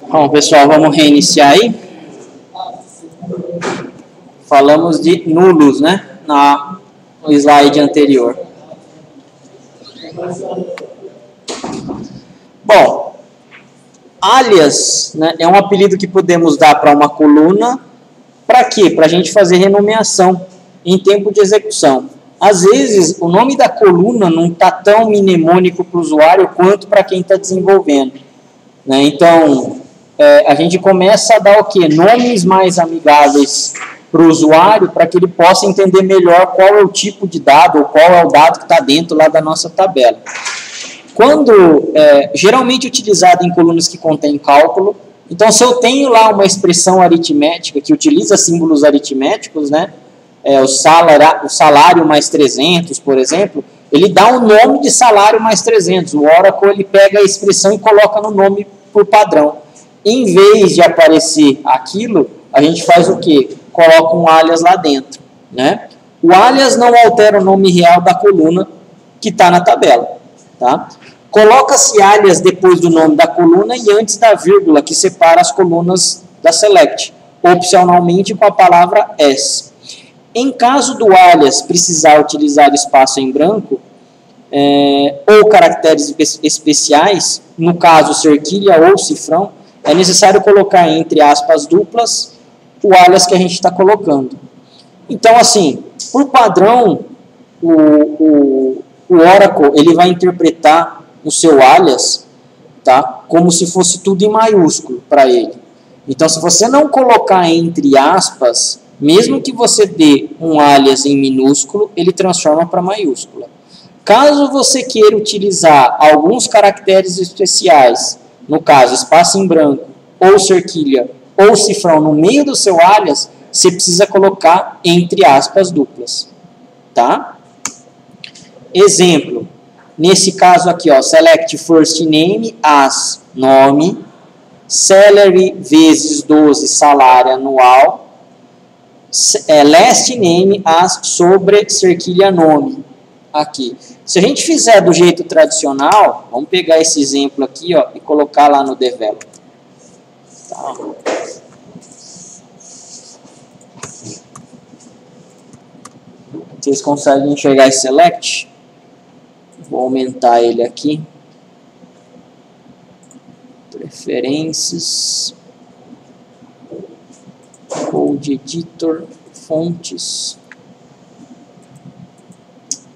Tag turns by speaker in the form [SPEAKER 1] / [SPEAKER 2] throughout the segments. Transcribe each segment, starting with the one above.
[SPEAKER 1] Bom, pessoal, vamos reiniciar aí. Falamos de nulos, né? No slide anterior. Bom, alias, né, é um apelido que podemos dar para uma coluna. Para quê? Para a gente fazer renomeação em tempo de execução. Às vezes, o nome da coluna não está tão mnemônico para o usuário quanto para quem está desenvolvendo, né? Então, a gente começa a dar o quê? Nomes mais amigáveis para o usuário, para que ele possa entender melhor qual é o tipo de dado, ou qual é o dado que está dentro lá da nossa tabela. Quando, geralmente utilizado em colunas que contêm cálculo, então se eu tenho lá uma expressão aritmética que utiliza símbolos aritméticos, né, o salário mais 300, por exemplo, ele dá um nome de salário mais 300. O Oracle ele pega a expressão e coloca no nome por padrão. Em vez de aparecer aquilo, a gente faz o quê? Coloca um alias lá dentro, né? O alias não altera o nome real da coluna que está na tabela, tá? Coloca-se alias depois do nome da coluna e antes da vírgula que separa as colunas da select, opcionalmente com a palavra as. Em caso do alias precisar utilizar espaço em branco, ou caracteres especiais, no caso cerquilha ou cifrão, é necessário colocar entre aspas duplas o alias que a gente está colocando. Então, assim, por padrão, o Oracle ele vai interpretar o seu alias, tá, como se fosse tudo em maiúsculo para ele. Então, se você não colocar entre aspas, mesmo que você dê um alias em minúsculo, ele transforma para maiúscula. Caso você queira utilizar alguns caracteres especiais, no caso, espaço em branco, ou cerquilha, ou cifrão no meio do seu alias, você precisa colocar entre aspas duplas, tá? Exemplo, nesse caso aqui, ó, select first name as nome, salary vezes 12 salário anual, last name as sobre cerquilha nome, aqui. Se a gente fizer do jeito tradicional, vamos pegar esse exemplo aqui, ó, e colocar lá no develop. Tá. Vocês conseguem enxergar esse select? Vou aumentar ele aqui. Preferências. Code Editor. Fontes.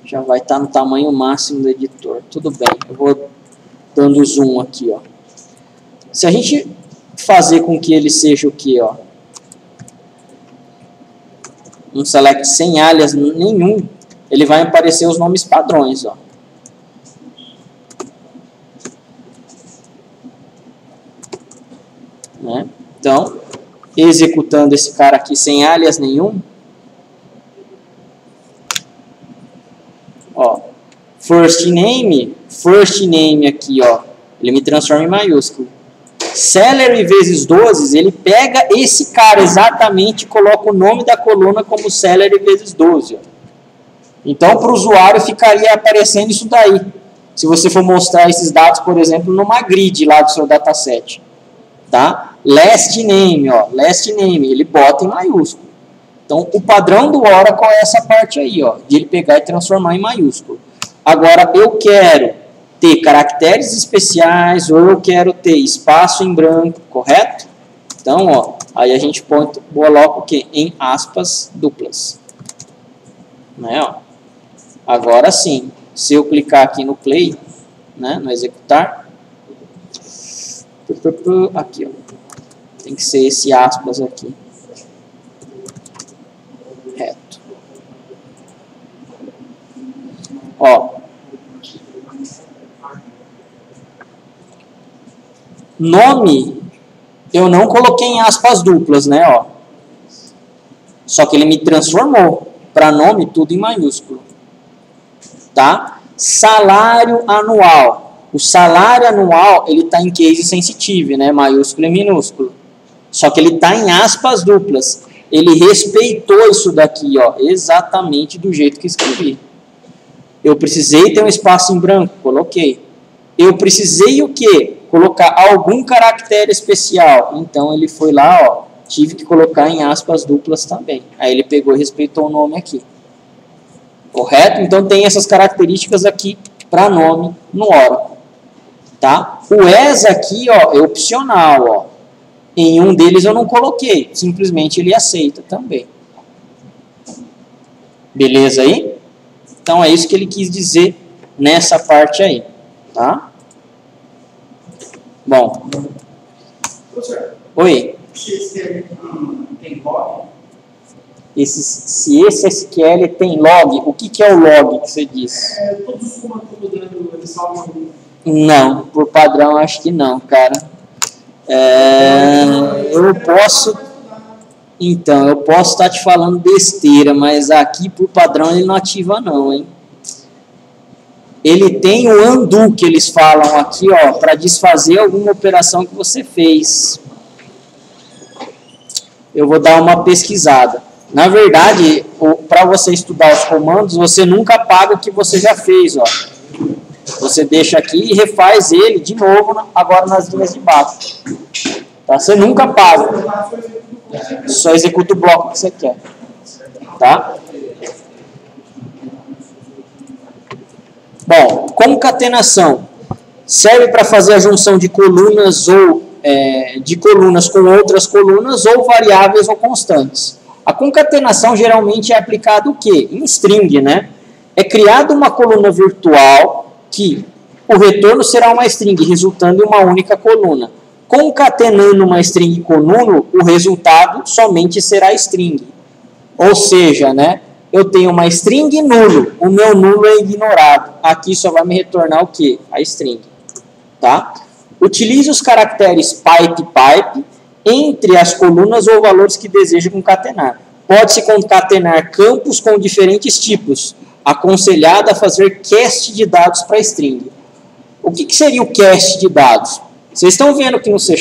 [SPEAKER 1] Já vai estar no tamanho máximo do editor. Tudo bem. Eu vou dando zoom aqui, ó. Se a gente fazer com que ele seja o que, ó? Um select sem alias nenhum, ele vai aparecer os nomes padrões, ó. Né? Então, executando esse cara aqui sem alias nenhum, ó, first name aqui, ó, ele me transforma em maiúsculo. Salary vezes 12, ele pega esse cara exatamente e coloca o nome da coluna como salary vezes 12. Ó. Então, para o usuário ficaria aparecendo isso daí. Se você for mostrar esses dados, por exemplo, numa grid lá do seu dataset. Tá? Last name, ó, last name, ele bota em maiúsculo. Então, o padrão do Oracle é essa parte aí, ó, de ele pegar e transformar em maiúsculo. Agora, eu quero ter caracteres especiais ou eu quero ter espaço em branco, correto? Então, ó, aí a gente coloca o quê? Em aspas duplas. Né, ó. Agora sim, se eu clicar aqui no play, né, no executar, aqui, ó, tem que ser esse aspas aqui. Reto. Ó. Nome, eu não coloquei em aspas duplas, né, ó. Só que ele me transformou para nome tudo em maiúsculo. Tá? Salário anual. O salário anual, ele está em case sensitive, né, maiúsculo e minúsculo. Só que ele está em aspas duplas. Ele respeitou isso daqui, ó, exatamente do jeito que escrevi. Eu precisei ter um espaço em branco, coloquei. Eu precisei o quê? colocar algum caractere especial. Então, ele foi lá, ó, tive que colocar em aspas duplas também. Aí ele pegou e respeitou o nome aqui. Correto? Então, tem essas características aqui para nome no Oracle. Tá? O as aqui, ó, é opcional, ó. Em um deles eu não coloquei, simplesmente ele aceita também. Beleza aí? Então é isso que ele quis dizer nessa parte aí, tá? Bom.
[SPEAKER 2] Professor,
[SPEAKER 1] Oi.
[SPEAKER 2] se esse SQL tem log?
[SPEAKER 1] Se esse SQL tem log, o que é o log que você disse?
[SPEAKER 2] Todos os comandos que eu estou dando, eles salvam.
[SPEAKER 1] Não, por padrão acho que não, cara. Eu posso... Então, eu posso estar te falando besteira, mas aqui por padrão ele não ativa não, hein? Ele tem o undo que eles falam aqui, ó, para desfazer alguma operação que você fez. Eu vou dar uma pesquisada. Na verdade, para você estudar os comandos, você nunca apaga o que você já fez, ó. Você deixa aqui e refaz ele de novo, agora nas linhas de baixo. Tá? Você nunca apaga. Só executa o bloco que você quer. Tá? Bom, concatenação serve para fazer a junção de colunas ou de colunas com outras colunas ou variáveis ou constantes. A concatenação geralmente é aplicada o quê? Em string, né? É criada uma coluna virtual que o retorno será uma string, resultando em uma única coluna. Concatenando uma string com nulo, o resultado somente será string. Ou seja, né, eu tenho uma string nulo, o meu nulo é ignorado. Aqui só vai me retornar o quê? A string. Tá? Utilize os caracteres pipe entre as colunas ou valores que deseja concatenar. Pode-se concatenar campos com diferentes tipos. Aconselhado a fazer cast de dados para string. O que seria o cast de dados? Vocês estão vendo que no C#,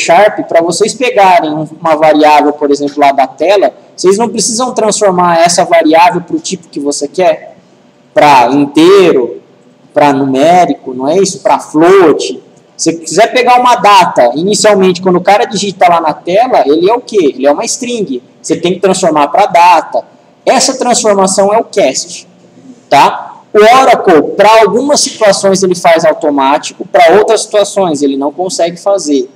[SPEAKER 1] para vocês pegarem uma variável, por exemplo, lá da tela, vocês não precisam transformar essa variável para o tipo que você quer. Para inteiro, para numérico, não é isso? Para float. Se você quiser pegar uma data, inicialmente, quando o cara digita lá na tela, ele é o quê? Ele é uma string. Você tem que transformar para data. Essa transformação é o cast. Tá? O Oracle, para algumas situações ele faz automático, para outras situações ele não consegue fazer.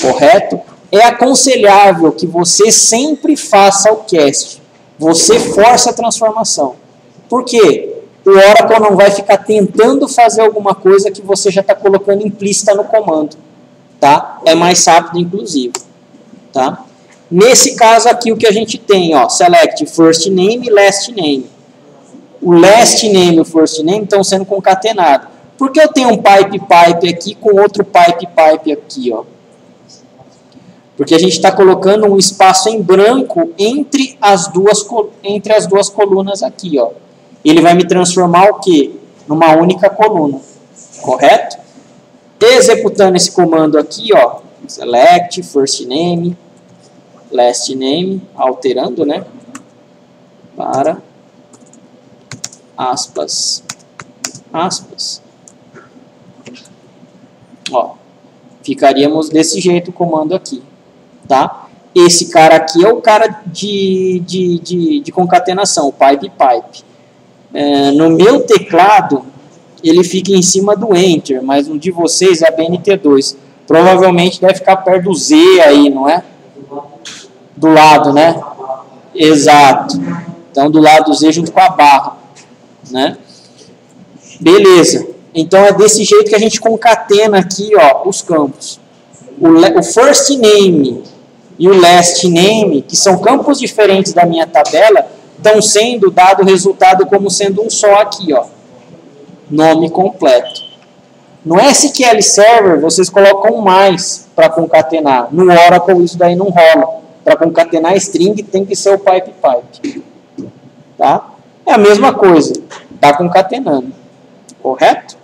[SPEAKER 1] Correto? É aconselhável que você sempre faça o cast. Você força a transformação. Por quê? O Oracle não vai ficar tentando fazer alguma coisa que você já está colocando implícita no comando. Tá? É mais rápido, inclusive. Tá? Nesse caso aqui, o que a gente tem, ó, select first name e last name. O last name e o first name estão sendo concatenados. Por que eu tenho um pipe aqui com outro pipe aqui, ó? Porque a gente está colocando um espaço em branco entre as duas colunas aqui, ó. Ele vai me transformar o quê? Numa única coluna. Correto? Executando esse comando aqui, ó. Select first name, last name, alterando, né? Para aspas, ó, ficaríamos desse jeito o comando aqui, tá? Esse cara aqui é o cara de concatenação, o pipe. No meu teclado, ele fica em cima do Enter, mas no de vocês é BNT2. Provavelmente deve ficar perto do Z aí, não é? Do lado, né? Exato. Então, do lado do Z junto com a barra. Né? Beleza, então é desse jeito que a gente concatena aqui, ó, os campos. O first name e o last name, que são campos diferentes da minha tabela, estão sendo dado o resultado como sendo um só aqui, ó, nome completo. No SQL Server vocês colocam mais para concatenar. No Oracle isso daí não rola. Para concatenar string tem que ser o pipe. Tá? É a mesma coisa. Está concatenando. Correto?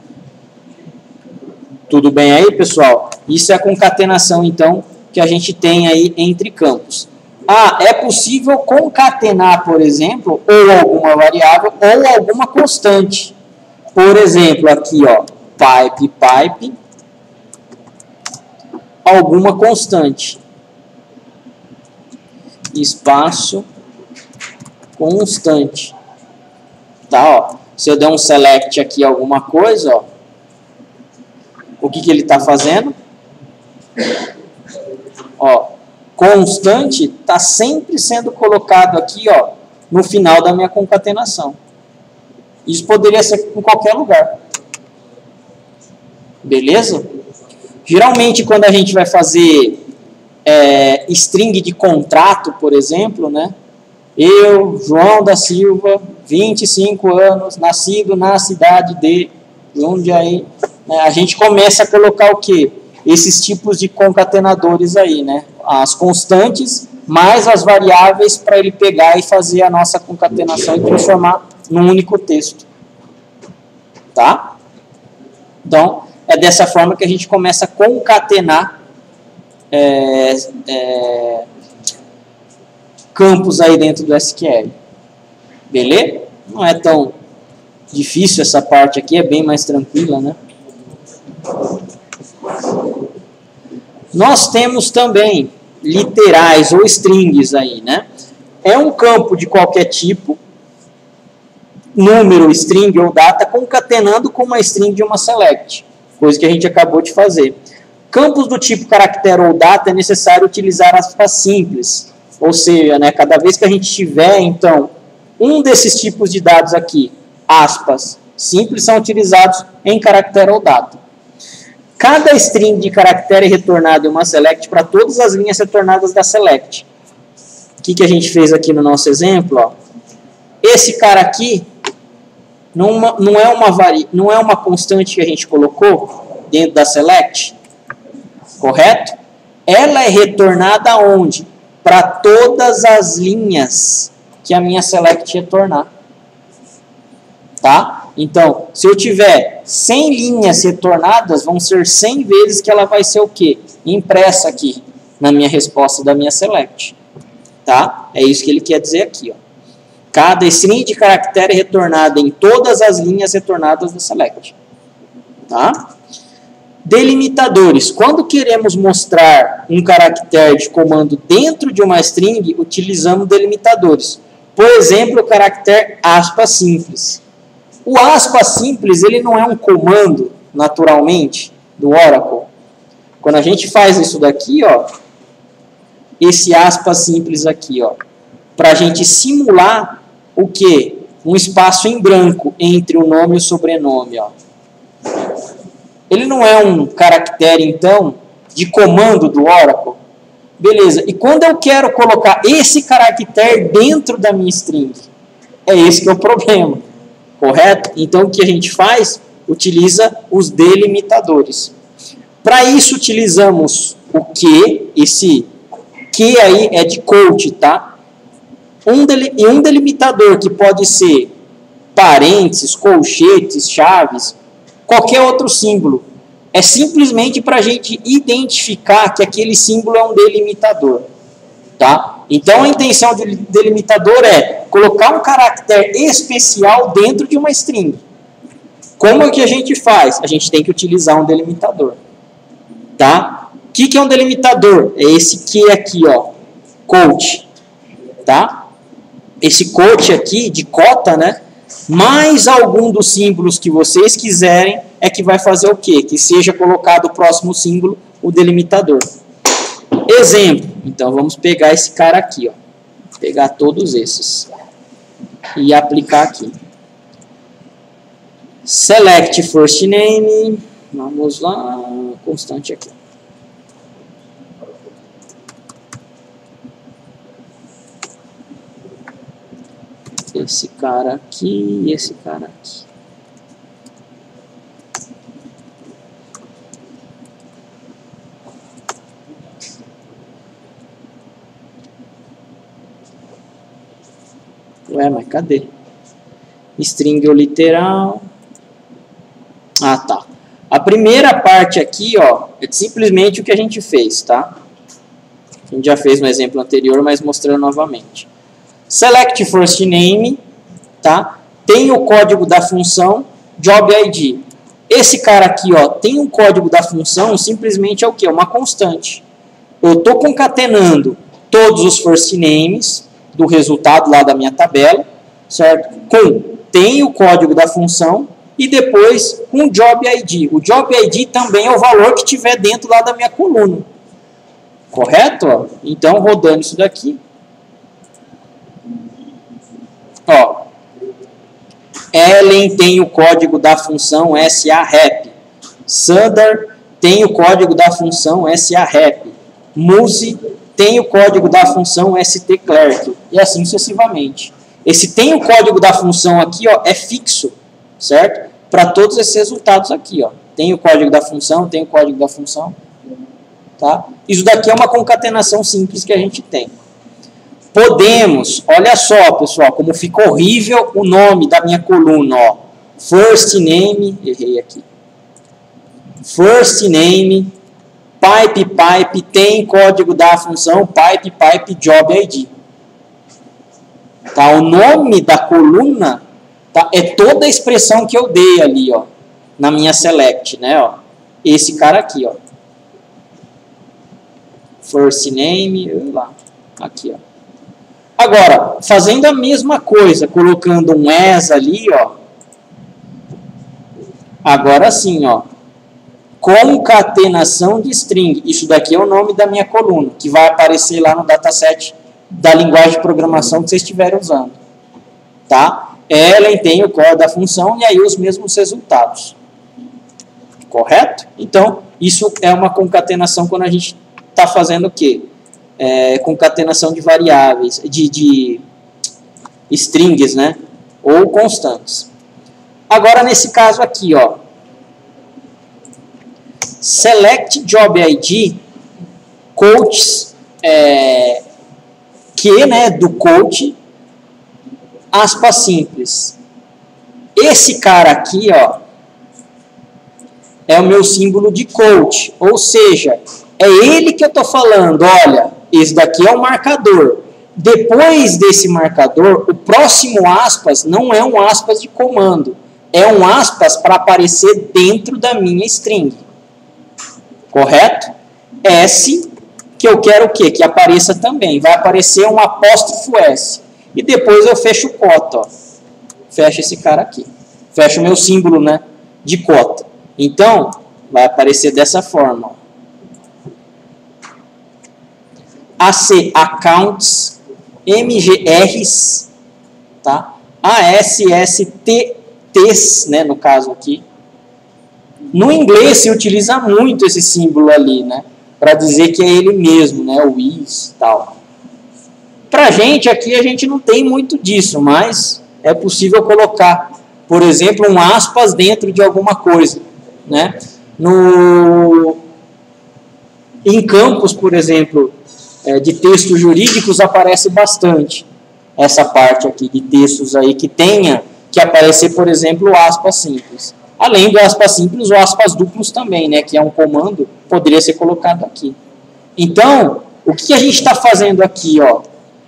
[SPEAKER 1] Tudo bem aí, pessoal? Isso é a concatenação, então, que a gente tem aí entre campos. Ah, é possível concatenar, por exemplo, ou alguma variável ou alguma constante. Por exemplo, aqui, ó, pipe, alguma constante. Espaço constante. Tá, ó. Se eu der um select aqui alguma coisa, ó, o que ele está fazendo? Ó, constante está sempre sendo colocado aqui, ó, no final da minha concatenação. Isso poderia ser em qualquer lugar. Beleza? Geralmente, quando a gente vai fazer string de contrato, por exemplo, né? Eu, João da Silva, 25 anos, nascido na cidade de Jundiaí, né? A gente começa a colocar o quê? Esses tipos de concatenadores aí, né? As constantes mais as variáveis para ele pegar e fazer a nossa concatenação e transformar num único texto. Tá? Então, é dessa forma que a gente começa a concatenar campos aí dentro do SQL. Beleza? Não é tão difícil essa parte aqui, é bem mais tranquila, né? Nós temos também literais ou strings aí, né? É um campo de qualquer tipo, número, string ou data, concatenando com uma string de uma select, coisa que a gente acabou de fazer. Campos do tipo caractere ou data é necessário utilizar aspas simples, ou seja, né, cada vez que a gente tiver, então, um desses tipos de dados aqui, aspas simples, são utilizados em caractere ou data. Cada string de caractere é retornado em uma select para todas as linhas retornadas da select. O que a gente fez aqui no nosso exemplo? Ó? Esse cara aqui não é uma constante que a gente colocou dentro da select, correto? Ela é retornada aonde? Para todas as linhas que a minha select retornar. Tá? Então, se eu tiver 100 linhas retornadas, vão ser 100 vezes que ela vai ser o quê? Impressa aqui na minha resposta da minha select. Tá? É isso que ele quer dizer aqui. Ó. Cada string de caractere é retornada em todas as linhas retornadas da select. Tá? Delimitadores. Quando queremos mostrar um caractere de comando dentro de uma string, utilizamos delimitadores. Por exemplo, o caractere aspas simples. O aspas simples, ele não é um comando, naturalmente, do Oracle. Quando a gente faz isso daqui, ó, esse aspas simples aqui, ó, para a gente simular o quê? Um espaço em branco entre o nome e o sobrenome, ó. Ele não é um caractere, então, de comando do Oracle. Beleza, e quando eu quero colocar esse caractere dentro da minha string? É esse que é o problema. Correto? Então, o que a gente faz? Utiliza os delimitadores. Para isso, utilizamos o que? Esse que aí é de quote, tá? Um delimitador que pode ser parênteses, colchetes, chaves, qualquer outro símbolo. É simplesmente para a gente identificar que aquele símbolo é um delimitador. Tá? Então, a intenção do delimitador é colocar um caractere especial dentro de uma string. Como é que a gente faz? A gente tem que utilizar um delimitador. Tá? O que é um delimitador? É esse que aqui, ó, quote. Tá? Esse quote aqui, de cota, né? Mais algum dos símbolos que vocês quiserem é que vai fazer o quê? Que seja colocado o próximo símbolo, o delimitador. Exemplo. Então, vamos pegar esse cara aqui, ó. Pegar todos esses. E aplicar aqui. Select first name. Vamos lá. Constante aqui. Esse cara aqui e esse cara aqui. Ué, mas cadê? String ou literal. Ah, tá. A primeira parte aqui, ó, é simplesmente o que a gente fez, tá? A gente já fez no exemplo anterior, mas mostrando novamente. Select first name, tá? Tem o código da função job ID. Esse cara aqui, ó, tem um código da função, simplesmente é o quê? Uma constante. Eu estou concatenando todos os first names do resultado lá da minha tabela, certo? Tem o código da função e depois com o job ID. O job ID também é o valor que tiver dentro lá da minha coluna. Correto? Ó? Então, rodando isso daqui. Ó, Ellen tem o código da função SAREP. Sandar tem o código da função SAREP. Muse tem o código da função STClerk. E assim sucessivamente. Esse tem o código da função aqui, ó, é fixo, certo? Para todos esses resultados aqui, ó. Tem o código da função, tem o código da função. Tá? Isso daqui é uma concatenação simples que a gente tem. Podemos, olha só, pessoal, como ficou horrível o nome da minha coluna, ó. First name, errei aqui. First name, pipe, tem código da função pipe, job ID. Tá? O nome da coluna, tá? É toda a expressão que eu dei ali, ó, na minha select, né, ó. Esse cara aqui, ó. First name, lá, aqui, ó. Agora, fazendo a mesma coisa, colocando um as ali, ó. Agora sim, ó. Concatenação de string. Isso daqui é o nome da minha coluna, que vai aparecer lá no dataset da linguagem de programação que vocês estiverem usando. Tá? Ela tem o código da função e aí os mesmos resultados. Correto? Então, isso é uma concatenação quando a gente está fazendo o quê? Concatenação de variáveis, de strings, né? Ou constantes. Agora, nesse caso aqui, ó. Select Job ID, coaches, né, do coach, aspas simples. Esse cara aqui, ó, é o meu símbolo de coach, ou seja, é ele que eu estou falando, olha, esse daqui é o marcador. Depois desse marcador, o próximo aspas não é um aspas de comando, é um aspas para aparecer dentro da minha string. Correto? S, que eu quero o quê? Que apareça também. Vai aparecer um apóstrofo S. E depois eu fecho o cota, ó. Fecho esse cara aqui. Fecho o meu símbolo, né, de cota. Então, vai aparecer dessa forma, ó. AC, accounts, MGRs, tá? ASSTs, né, no caso aqui. No inglês se utiliza muito esse símbolo ali, né, para dizer que é ele mesmo, né, o is e tal. Pra gente aqui, a gente não tem muito disso, mas é possível colocar, por exemplo, um aspas dentro de alguma coisa, né? Em campos, por exemplo, de textos jurídicos aparece bastante essa parte aqui de textos aí que tenha que aparecer, por exemplo, o aspas simples. Além do aspas simples, o aspas duplos também, né, que é um comando, poderia ser colocado aqui. Então, o que a gente está fazendo aqui, ó?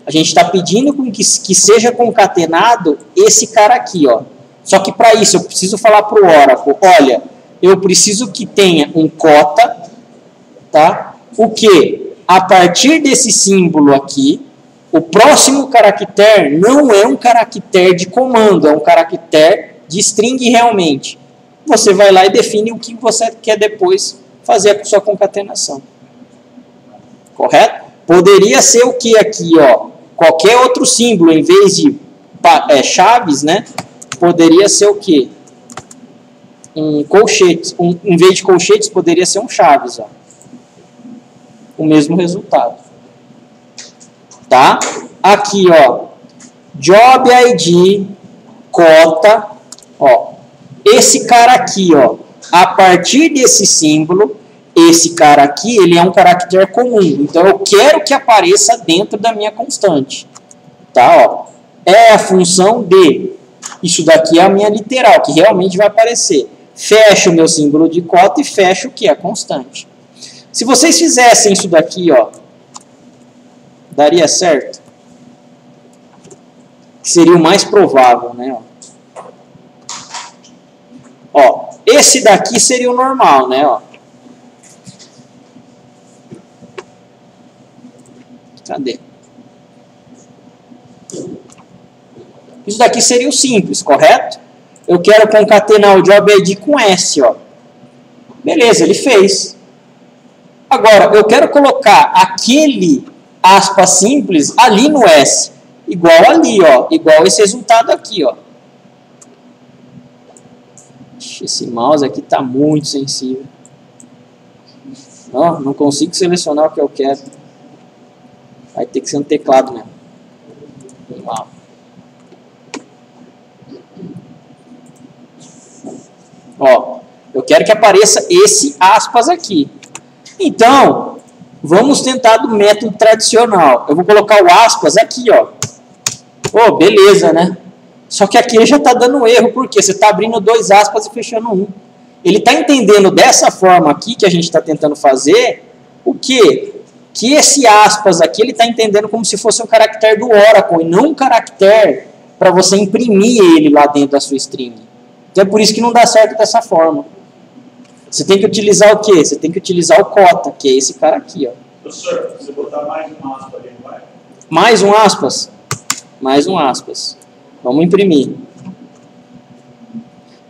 [SPEAKER 1] A gente está pedindo que seja concatenado esse cara aqui, ó. Só que para isso eu preciso falar para o Oracle, olha, eu preciso que tenha um cota, tá? O que? A partir desse símbolo aqui, o próximo caractere não é um caractere de comando, é um caractere de string realmente. Você vai lá e define o que você quer depois fazer a sua concatenação. Correto? Poderia ser o que aqui, ó? Qualquer outro símbolo, em vez de chaves, né? Poderia ser o que? Um colchete. Em vez de colchetes, poderia ser um chaves, ó. O mesmo resultado. Tá? Aqui, ó. Job ID, cota, ó. Esse cara aqui, ó, a partir desse símbolo, esse cara aqui, ele é um caractere comum. Então, eu quero que apareça dentro da minha constante. Tá, ó. É a função de. Isso daqui é a minha literal, que realmente vai aparecer. Fecho o meu símbolo de cota e fecho o que? A constante. Se vocês fizessem isso daqui, ó, daria certo? Seria o mais provável, né? Ó, esse daqui seria o normal, né? Ó. Cadê? Isso daqui seria o simples, correto? Eu quero concatenar o job ID com S, ó. Beleza, ele fez. Agora, eu quero colocar aquele aspas simples ali no S. Igual ali, ó. Igual esse resultado aqui, ó. Esse mouse aqui está muito sensível. Ó, não consigo selecionar o que eu quero. Vai ter que ser um teclado mesmo. Vamos lá. Ó, eu quero que apareça esse aspas aqui. Então, vamos tentar do método tradicional. Eu vou colocar o aspas aqui, ó. Oh, beleza, né? Só que aqui ele já está dando erro, porque você está abrindo 2 aspas e fechando 1. Ele está entendendo dessa forma aqui, que a gente está tentando fazer, o quê? Que esse aspas aqui, ele está entendendo como se fosse um caractere do Oracle, e não um caractere para você imprimir ele lá dentro da sua string. Então é por isso que não dá certo dessa forma. Você tem que utilizar o quê? Você tem que utilizar o cota, que é esse cara aqui, ó.
[SPEAKER 3] Professor, se você botar mais um aspas ali, vai?
[SPEAKER 1] Mais um aspas? Mais um aspas. Vamos imprimir.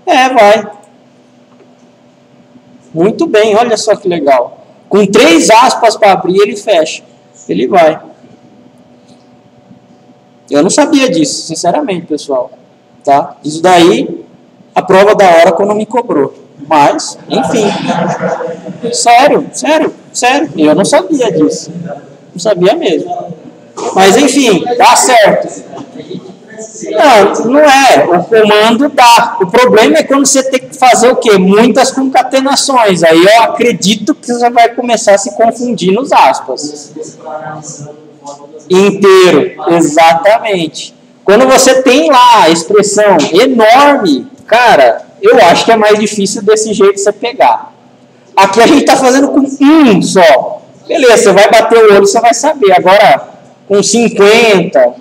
[SPEAKER 1] É, vai. Muito bem, olha só que legal. Com 3 aspas para abrir, ele fecha. Ele vai. Eu não sabia disso, sinceramente, pessoal. Tá? Isso daí, a prova da Oracle não me cobrou. Mas, enfim. Sério. Eu não sabia disso. Não sabia mesmo. Mas, enfim, dá certo. Não é. O comando dá. O problema é quando você tem que fazer o quê? Muitas concatenações. Aí eu acredito que você vai começar a se confundir nos aspas. Inteiro. Exatamente. Quando você tem lá a expressão enorme, cara, eu acho que é mais difícil desse jeito você pegar. Aqui a gente está fazendo com 1 só. Beleza, você vai bater o olho, você vai saber. Agora, com 50,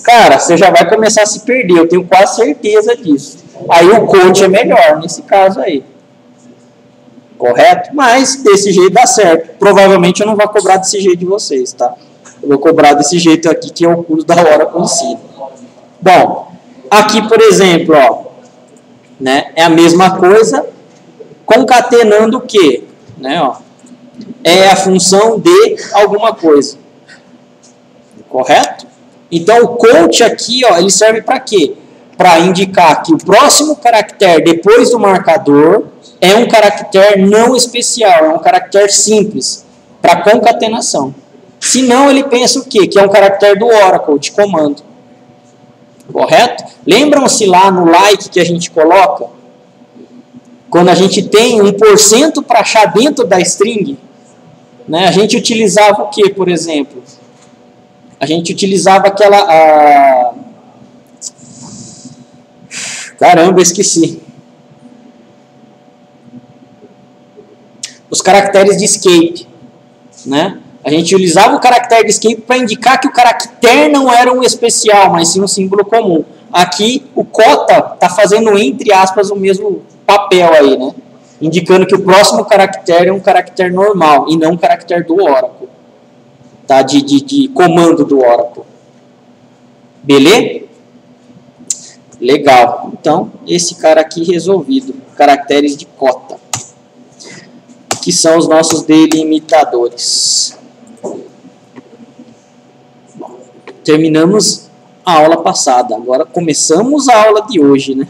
[SPEAKER 1] cara, você já vai começar a se perder. Eu tenho quase certeza disso. Aí o coach é melhor nesse caso aí. Correto? Mas desse jeito dá certo. Provavelmente eu não vou cobrar desse jeito de vocês, tá? Eu vou cobrar desse jeito aqui, que é o curso da hora conhecido. Bom, aqui, por exemplo, ó, né, é a mesma coisa, concatenando o quê? Né, ó, é a função de alguma coisa. Correto? Então, o coach aqui, ó, ele serve para quê? Para indicar que o próximo caractere depois do marcador é um caractere não especial, é um caractere simples, para concatenação. Se não, ele pensa o quê? Que é um caractere do Oracle, de comando. Correto? Lembram-se lá no like que a gente coloca? Quando a gente tem 1% para achar dentro da string, né, a gente utilizava o que, por exemplo? A gente utilizava aquela... Caramba, esqueci. Os caracteres de escape, né? A gente utilizava o caractere de escape para indicar que o caractere não era um especial, mas sim um símbolo comum. Aqui, o cota está fazendo, entre aspas, o mesmo papel aí, né? Indicando que o próximo caractere é um caractere normal e não um caractere do Oracle. Tá? De comando do Oracle. Beleza? Legal. Então, esse cara aqui resolvido. Caracteres de cota. Que são os nossos delimitadores. Bom, terminamos a aula passada. Agora começamos a aula de hoje, né?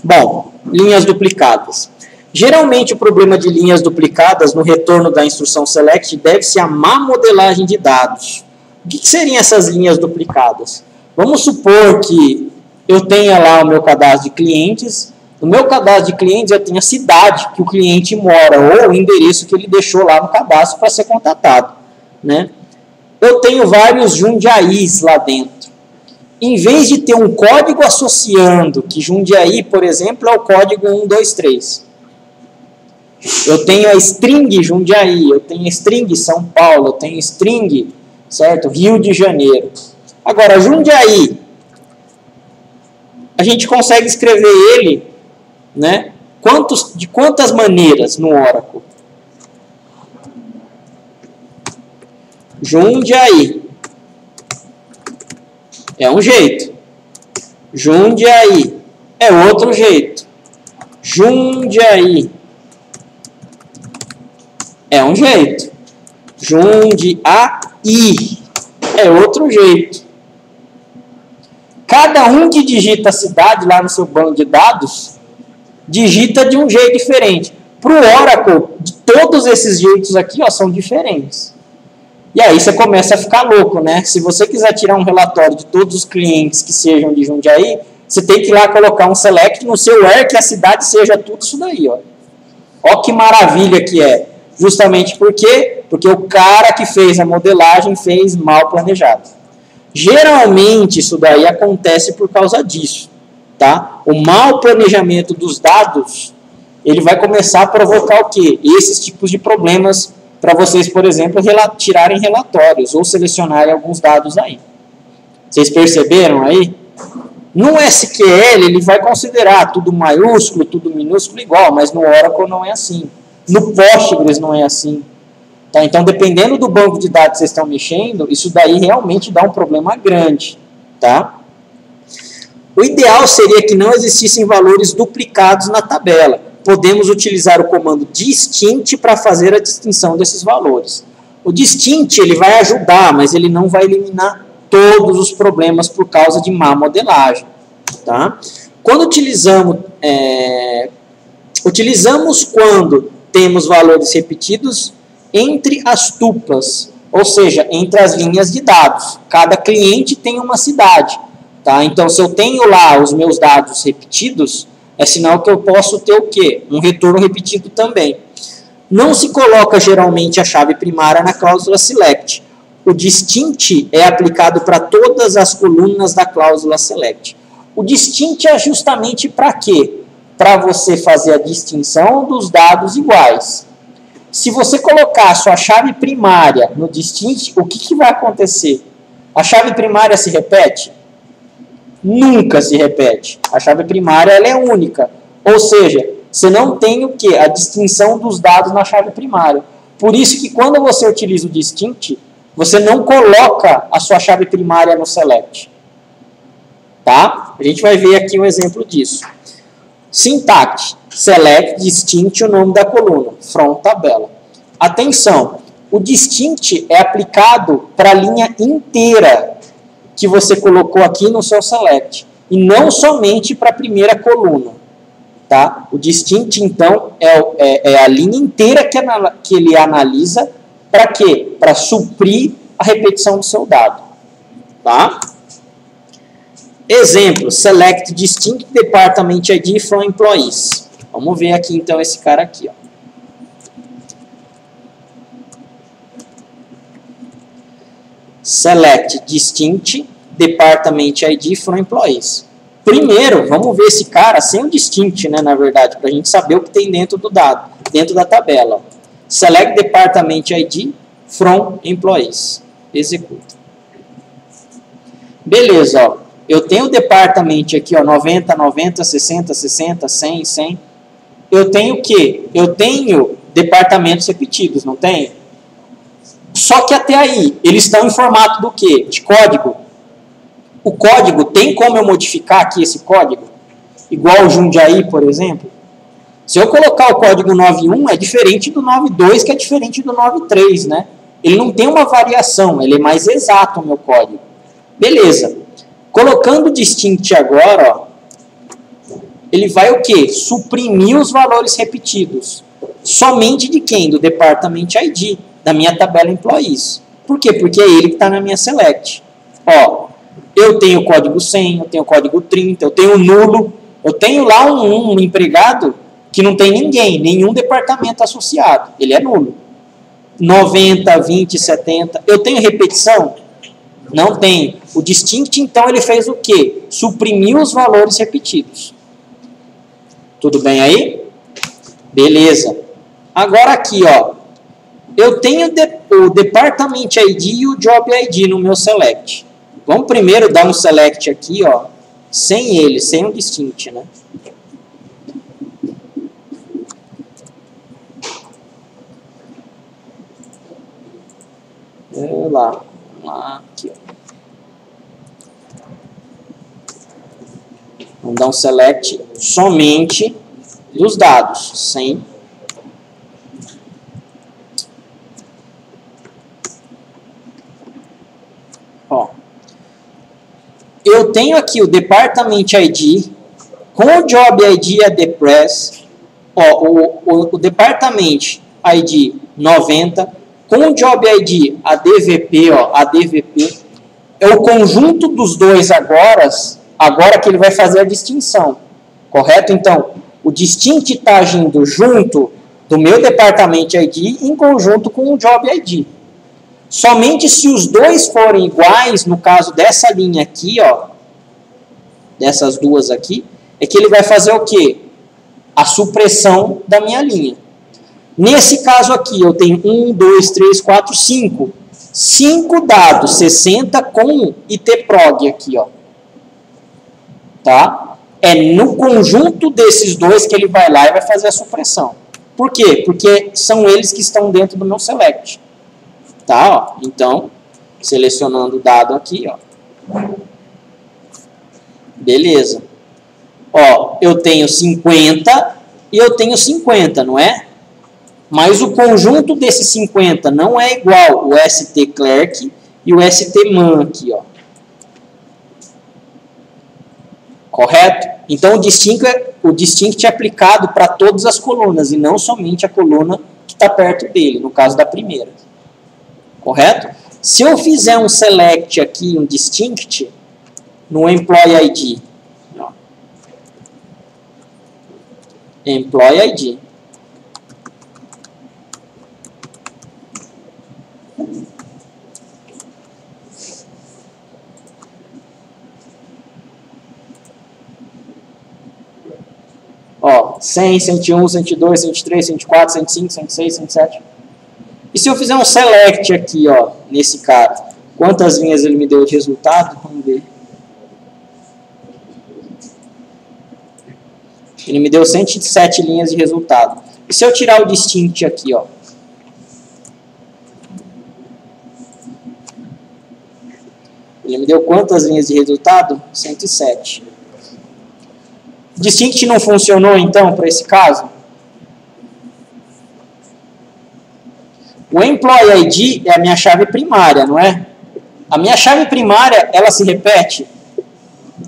[SPEAKER 1] Bom, linhas duplicadas. Geralmente o problema de linhas duplicadas no retorno da instrução select deve-se à má modelagem de dados. O que seriam essas linhas duplicadas? Vamos supor que eu tenha lá o meu cadastro de clientes. No meu cadastro de clientes eu tenho a cidade que o cliente mora ou o endereço que ele deixou lá no cadastro para ser contatado, né? Eu tenho vários Jundiaís lá dentro. Em vez de ter um código associando, que Jundiaí, por exemplo, é o código 123. Eu tenho a string Jundiaí, eu tenho a string São Paulo, eu tenho string, certo? Rio de Janeiro. Agora, Jundiaí, a gente consegue escrever ele, né, de quantas maneiras no Oracle? Jundiaí é um jeito. Jundiaí é outro jeito. Jundiaí é um jeito. Jundiaí é outro jeito. Cada um que digita a cidade lá no seu banco de dados, digita de um jeito diferente. Para o Oracle, de todos esses jeitos aqui, ó, são diferentes. E aí você começa a ficar louco, né? Se você quiser tirar um relatório de todos os clientes que sejam de Jundiaí, você tem que ir lá colocar um select no seu where que a cidade seja tudo isso daí, ó. Ó que maravilha que é. Justamente por quê? Porque o cara que fez a modelagem fez mal planejado. Geralmente isso daí acontece por causa disso, tá? O mau planejamento dos dados, ele vai começar a provocar o quê? Esses tipos de problemas para vocês, por exemplo, tirarem relatórios ou selecionarem alguns dados aí. Vocês perceberam aí? No SQL, ele vai considerar tudo maiúsculo, tudo minúsculo igual, mas no Oracle não é assim. No Postgres não é assim. Tá? Então, dependendo do banco de dados que vocês estão mexendo, isso daí realmente dá um problema grande. Tá? O ideal seria que não existissem valores duplicados na tabela. Podemos utilizar o comando distint para fazer a distinção desses valores. O distint ele vai ajudar, mas ele não vai eliminar todos os problemas por causa de má modelagem. Tá? Quando utilizamos quando temos valores repetidos entre as tuplas, ou seja, entre as linhas de dados. Cada cliente tem uma cidade. Tá? Então, se eu tenho lá os meus dados repetidos, é sinal que eu posso ter o quê? Um retorno repetido também. Não se coloca geralmente a chave primária na cláusula select. O distint é aplicado para todas as colunas da cláusula select. O distint é justamente para quê? Para você fazer a distinção dos dados iguais. Se você colocar a sua chave primária no distint, o que vai acontecer? A chave primária se repete? Nunca se repete. A chave primária ela é única. Ou seja, você não tem o quê? A distinção dos dados na chave primária. Por isso que quando você utiliza o distint, você não coloca a sua chave primária no select. Tá? A gente vai ver aqui um exemplo disso. Sintaxe. Select, distint, o nome da coluna. From tabela. Atenção. O distint é aplicado para a linha inteira que você colocou aqui no seu select. E não somente para a primeira coluna. Tá? O distint, então, é a linha inteira que ele analisa. Para quê? Para suprir a repetição do seu dado. Tá? Exemplo, select distinct department ID from employees. Vamos ver aqui, então, esse cara aqui. Ó. Select distinct department ID from employees. Primeiro, vamos ver esse cara sem o distinct, né, na verdade, para a gente saber o que tem dentro do dado, dentro da tabela. Select department ID from employees. Executa. Beleza, ó. Eu tenho o department aqui, ó, 90, 90, 60, 60, 100, 100. Eu tenho o quê? Eu tenho departamentos repetidos, não tenho? Só que até aí, eles estão em formato do quê? De código. O código, tem como eu modificar aqui esse código? Igual o Jundiaí, por exemplo. Se eu colocar o código 9.1, é diferente do 9.2, que é diferente do 9.3, né? Ele não tem uma variação, ele é mais exato o meu código. Beleza. Colocando o distint agora, ó, ele vai o quê? Suprimir os valores repetidos. Somente de quem? Do Department ID, da minha tabela Employees. Por quê? Porque é ele que está na minha select. Ó, eu tenho o código 100, eu tenho o código 30, eu tenho o nulo, eu tenho lá um empregado que não tem ninguém, nenhum departamento associado. Ele é nulo. 90, 20, 70. Eu tenho repetição? Não tem. O distinct, então, ele fez o quê? Suprimiu os valores repetidos. Tudo bem aí? Beleza. Agora aqui, ó. Eu tenho o Department ID e o Job ID no meu select. Vamos primeiro dar um select aqui, ó. sem ele, sem o distinct, né? Vamos lá, aqui, ó. Vamos dar um select somente dos dados, sem. Ó. Eu tenho aqui o Department ID, com o Job ID e a Depress, ó, o Department ID 90, com o Job ID a DVP, ó, a DVP, é o conjunto dos dois agora que ele vai fazer a distinção, correto? Então, o distinct está agindo junto do meu Department ID em conjunto com o Job ID. Somente se os dois forem iguais, no caso dessa linha aqui, ó, dessas duas aqui, é que ele vai fazer o quê? A supressão da minha linha. Nesse caso aqui, eu tenho 1, 2, 3, 4, 5. 5 dados, 60 com itprog aqui, ó. Tá? É no conjunto desses dois que ele vai lá e vai fazer a supressão. Por quê? Porque são eles que estão dentro do meu select. Tá? Ó. Então, selecionando o dado aqui, ó. Beleza. Ó, eu tenho 50 e eu tenho 50, não é? Mas o conjunto desses 50 não é igual o stclerk e o stman aqui, ó. Correto? Então, o distinct é aplicado para todas as colunas e não somente a coluna que está perto dele, no caso da primeira. Correto? Se eu fizer um select aqui, um distinct, no employee ID, ó. Employee ID. Ó, 100, 101, 102, 103, 104, 105, 106, 107. E se eu fizer um select aqui, ó, nesse cara, quantas linhas ele me deu de resultado? Vamos ver. Ele me deu 107 linhas de resultado. E se eu tirar o distinct aqui, ó? Ele me deu quantas linhas de resultado? 107. Distinct não funcionou, então, para esse caso? O Employee ID é a minha chave primária, não é? A minha chave primária, ela se repete?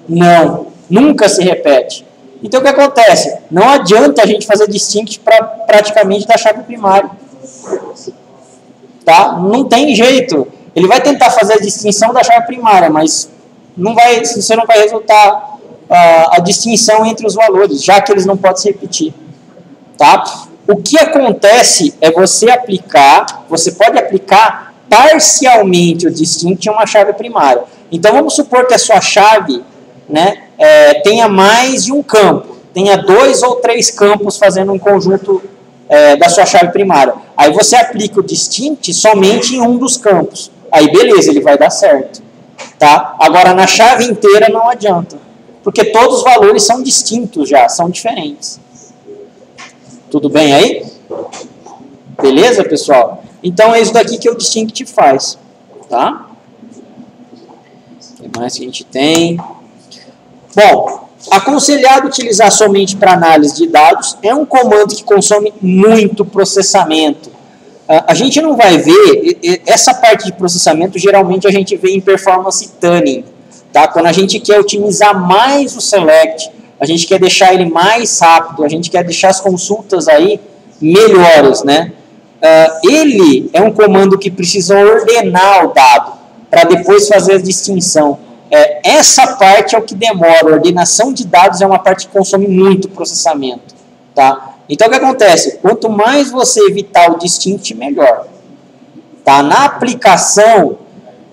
[SPEAKER 1] Não, nunca se repete. Então, o que acontece? Não adianta a gente fazer distinct para praticamente da chave primária. Tá? Não tem jeito. Ele vai tentar fazer a distinção da chave primária, mas não vai, você não vai resultar a distinção entre os valores, já que eles não podem se repetir. Tá? O que acontece é você pode aplicar parcialmente o distinct em uma chave primária. Então, vamos supor que a sua chave, né, tenha mais de um campo, tenha 2 ou 3 campos fazendo um conjunto da sua chave primária. Aí você aplica o distinct somente em um dos campos. Aí beleza, ele vai dar certo. Tá? Agora na chave inteira não adianta, porque todos os valores são distintos já, são diferentes. Tudo bem aí? Beleza, pessoal? Então é isso daqui que o distinct faz. Tá? O que mais que a gente tem? Bom, aconselhado utilizar somente para análise de dados é um comando que consome muito processamento. A gente não vai ver, essa parte de processamento geralmente a gente vê em performance tuning. Tá? Quando a gente quer otimizar mais o select, a gente quer deixar ele mais rápido, a gente quer deixar as consultas aí melhores, né? Ele é um comando que precisa ordenar o dado para depois fazer a distinção. Essa parte é o que demora. A ordenação de dados é uma parte que consome muito processamento. Tá? Então, o que acontece? Quanto mais você evitar o distinct, melhor. Tá? Na aplicação,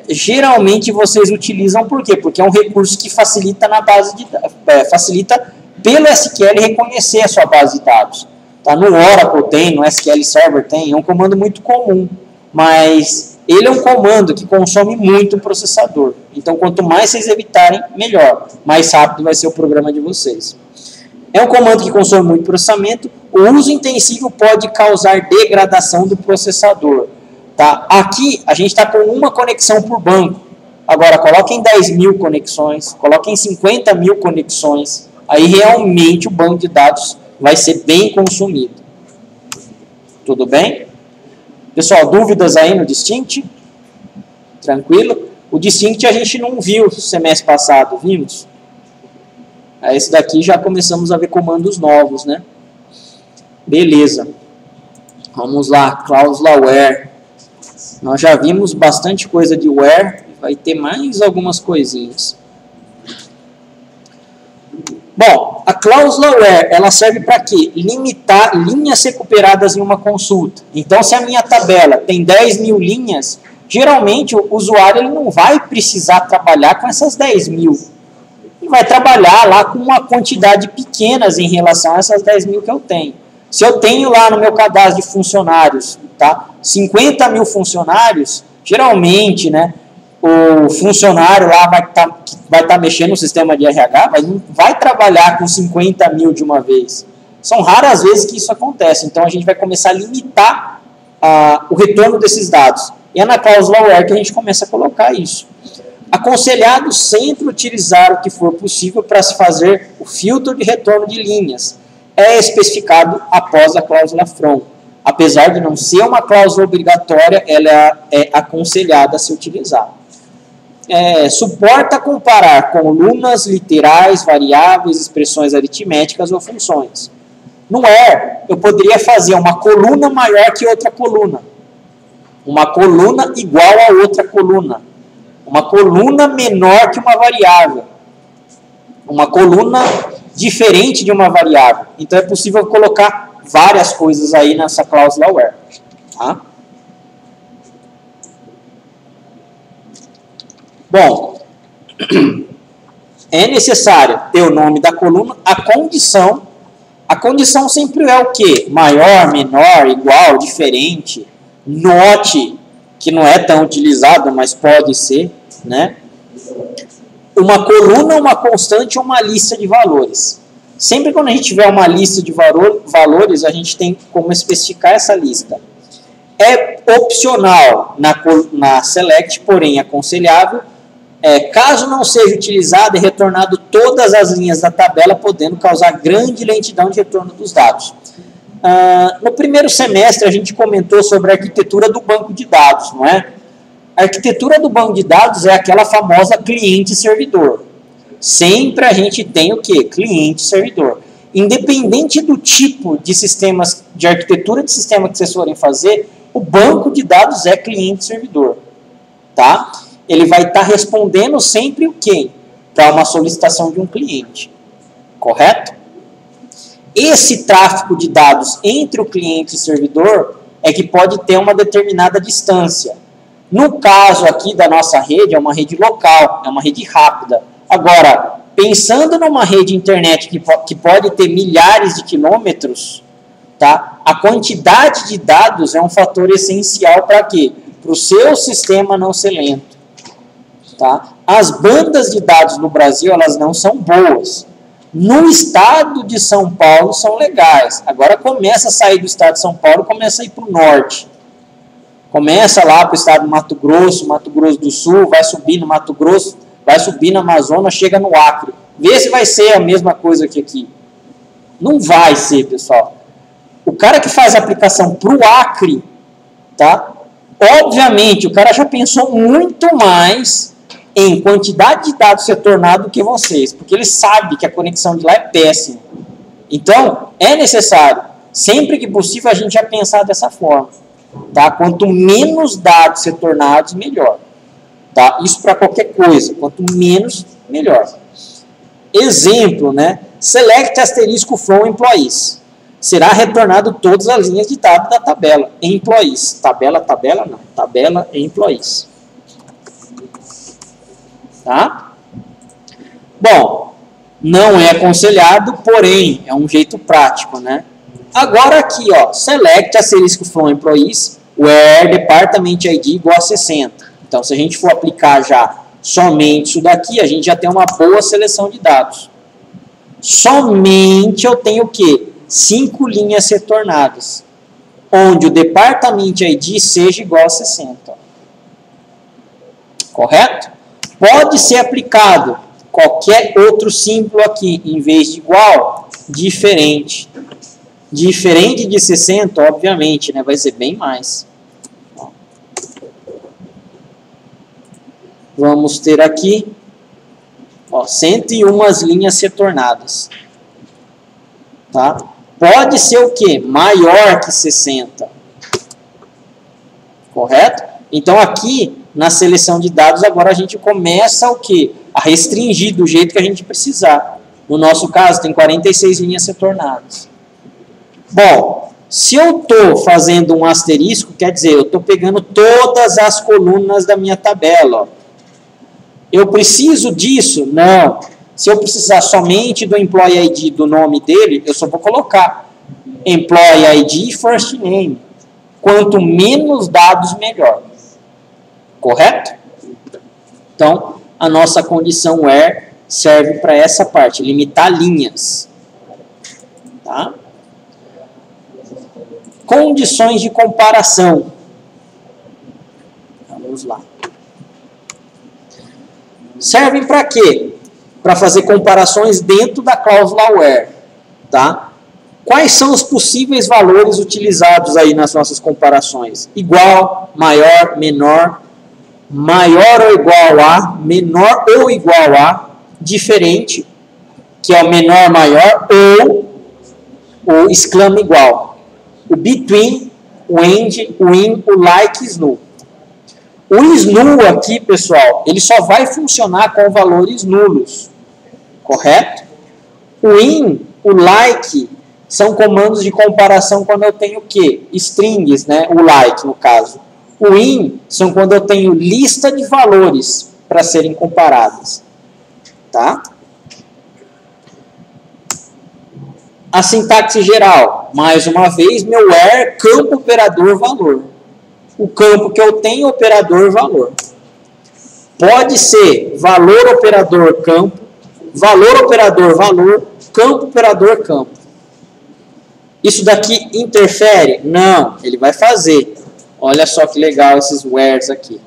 [SPEAKER 1] geralmente vocês utilizam por quê? Porque é um recurso que facilita na base de facilita pelo SQL reconhecer a sua base de dados. Tá? No Oracle tem, no SQL Server tem, é um comando muito comum, mas ele é um comando que consome muito processador. Então, quanto mais vocês evitarem, melhor. Mais rápido vai ser o programa de vocês. É um comando que consome muito processamento. O uso intensivo pode causar degradação do processador. Tá? Aqui, a gente está com uma conexão por banco. Agora, coloquem 10 mil conexões, coloquem 50 mil conexões. Aí, realmente, o banco de dados vai ser bem consumido. Tudo bem? Pessoal, dúvidas aí no Distinct? Tranquilo? O Distinct a gente não viu no semestre passado, vimos? Esse daqui já começamos a ver comandos novos, né? Beleza. Vamos lá, cláusula where. Nós já vimos bastante coisa de where, vai ter mais algumas coisinhas. Bom, a cláusula where, ela serve para quê? Limitar linhas recuperadas em uma consulta. Então, se a minha tabela tem 10 mil linhas, geralmente o usuário ele não vai precisar trabalhar com essas 10 mil. Ele vai trabalhar lá com uma quantidade pequenas em relação a essas 10 mil que eu tenho. Se eu tenho lá no meu cadastro de funcionários, tá, 50 mil funcionários, geralmente, né, o funcionário lá vai estar mexendo no sistema de RH, mas não vai trabalhar com 50 mil de uma vez. São raras vezes que isso acontece. Então, a gente vai começar a limitar o retorno desses dados. E é na cláusula where que a gente começa a colocar isso. Aconselhado sempre utilizar o que for possível para se fazer o filtro de retorno de linhas. É especificado após a cláusula from. Apesar de não ser uma cláusula obrigatória, ela é aconselhada a se utilizar. Suporta comparar colunas, literais, variáveis, expressões aritméticas ou funções. No where, eu poderia fazer uma coluna maior que outra coluna. Uma coluna igual a outra coluna. Uma coluna menor que uma variável. Uma coluna diferente de uma variável. Então, é possível colocar várias coisas aí nessa cláusula where. Tá? Bom, é necessário ter o nome da coluna, a condição sempre é o quê? Maior, menor, igual, diferente, not, que não é tão utilizado, mas pode ser, né? Uma coluna, uma constante ou uma lista de valores. Sempre quando a gente tiver uma lista de valores, a gente tem como especificar essa lista. É opcional na select, porém aconselhável, caso não seja utilizado e retornado todas as linhas da tabela, podendo causar grande lentidão de retorno dos dados. No primeiro semestre, a gente comentou sobre a arquitetura do banco de dados, não é? A arquitetura do banco de dados é aquela famosa cliente-servidor. Sempre a gente tem o quê? Cliente-servidor. Independente do tipo de sistemas, de arquitetura de sistema que vocês forem fazer, o banco de dados é cliente-servidor. Tá? Ele vai estar respondendo sempre o quê? Para uma solicitação de um cliente. Correto? Esse tráfego de dados entre o cliente e o servidor é que pode ter uma determinada distância. No caso aqui da nossa rede, é uma rede local, é uma rede rápida. Agora, pensando numa rede internet que pode ter milhares de quilômetros, tá? A quantidade de dados é um fator essencial para quê? Para o seu sistema não ser lento. Tá? As bandas de dados no Brasil, elas não são boas. No estado de São Paulo são legais. Agora começa a sair do estado de São Paulo, começa a ir para o norte. Começa lá para o estado do Mato Grosso do Sul, vai subir no Mato Grosso, vai subir no Amazonas, chega no Acre. Vê se vai ser a mesma coisa que aqui. Não vai ser, pessoal. O cara que faz a aplicação para o Acre, tá? Obviamente, o cara já pensou muito mais em quantidade de dados retornados do que vocês, porque ele sabe que a conexão de lá é péssima. Então, é necessário, sempre que possível, a gente já pensar dessa forma. Tá? Quanto menos dados retornados, melhor. Tá? Isso para qualquer coisa. Quanto menos, melhor. Exemplo, né? Select asterisco from employees. Será retornado todas as linhas de dados da tabela. Employees. Tabela não. Tabela employees. Tá? Bom, não é aconselhado, porém, é um jeito prático, né? Agora aqui, ó, select asterisco from employees, where department ID igual a 60. Então, se a gente for aplicar já somente isso daqui, a gente já tem uma boa seleção de dados. Somente eu tenho o quê? 5 linhas retornadas, onde o Department ID seja igual a 60. Correto? Pode ser aplicado qualquer outro símbolo aqui, em vez de igual, diferente. Diferente de 60, obviamente, né? Vai ser bem mais. Vamos ter aqui 101 linhas retornadas. Tá? Pode ser o quê? Maior que 60. Correto? Então aqui, na seleção de dados, agora a gente começa o quê? A restringir do jeito que a gente precisar. No nosso caso, tem 46 linhas retornadas. Bom, se eu estou fazendo um asterisco, quer dizer, eu estou pegando todas as colunas da minha tabela. Ó. Eu preciso disso? Não. Se eu precisar somente do Employee ID, do nome dele, eu só vou colocar Employee ID e First Name. Quanto menos dados, melhor. Correto? Então, a nossa condição where serve para essa parte, limitar linhas. Tá? Condições de comparação. Vamos lá. Servem para quê? Para fazer comparações dentro da cláusula where. Tá? Quais são os possíveis valores utilizados aí nas nossas comparações? Igual, maior, menor, maior ou igual a, menor ou igual a, diferente, que é o menor, maior, ou exclama igual. O between, o and, o in, o like, is-null. O is-null aqui, pessoal, ele só vai funcionar com valores nulos. Correto? O in, o like, são comandos de comparação quando eu tenho o quê? Strings, né? O like, no caso. O in são quando eu tenho lista de valores para serem comparadas. Tá? A sintaxe geral. Mais uma vez, meu where, campo, operador, valor. O campo que eu tenho, operador, valor. Pode ser valor, operador, campo, valor, operador, valor, campo, operador, campo. Isso daqui interfere? Não, ele vai fazer. Olha só que legal esses wheres aqui.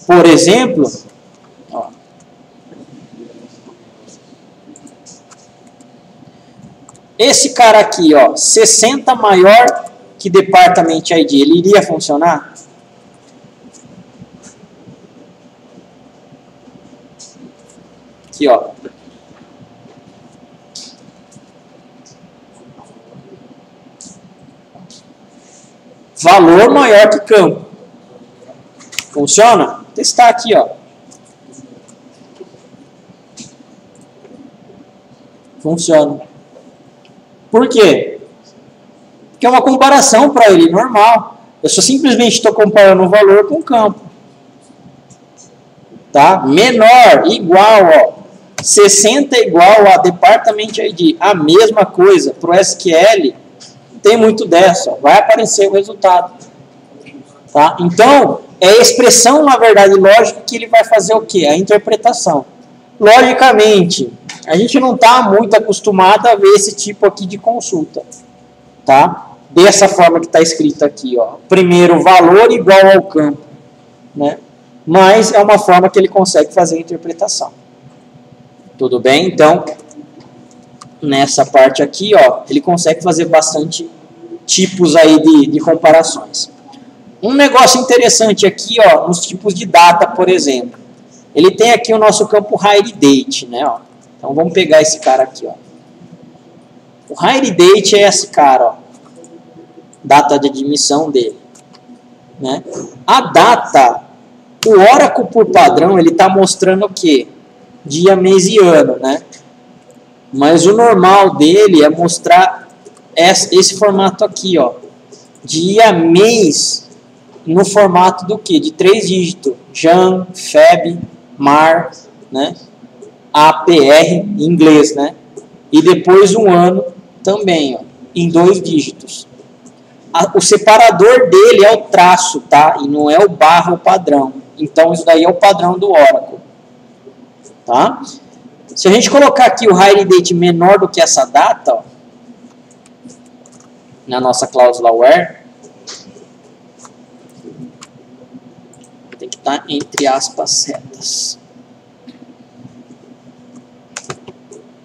[SPEAKER 1] Por exemplo, ó, esse cara aqui, ó, 60 maior que Department ID, ele iria funcionar? Aqui, ó. Valor maior que campo. Funciona? Vou testar aqui, ó. Funciona. Por quê? Porque é uma comparação para ele, normal. Eu só simplesmente estou comparando o valor com o campo. Tá? Menor, igual, ó. 60 igual a Department ID. A mesma coisa. Para o SQL, tem muito dessa. Ó. Vai aparecer o resultado. Tá? Então, é a expressão, na verdade, lógica que ele vai fazer o quê? A interpretação. Logicamente, a gente não está muito acostumado a ver esse tipo aqui de consulta. Tá? Dessa forma que está escrito aqui. Ó. Primeiro, valor igual ao campo. Né? Mas é uma forma que ele consegue fazer a interpretação. Tudo bem? Então, nessa parte aqui, ó, ele consegue fazer bastante tipos aí de comparações. Um negócio interessante aqui, ó, nos tipos de data, por exemplo. Ele tem aqui o nosso campo hire date, né? Ó. Então, vamos pegar esse cara aqui, ó. O hire date é esse cara, ó. Data de admissão dele. Né? A data, o Oracle por padrão, ele está mostrando o quê? Dia, mês e ano, né? Mas o normal dele é mostrar esse formato aqui, ó. Dia, mês, no formato do quê? De 3 dígitos. Jan, Feb, Mar, né? APR, em inglês, né? E depois um ano também, ó, em 2 dígitos. O separador dele é o traço, tá? E não é o barra, o padrão. Então, isso daí é o padrão do Oracle. Tá? Se a gente colocar aqui o hire date menor do que essa data, ó, na nossa cláusula where, tem que estar entre aspas retas.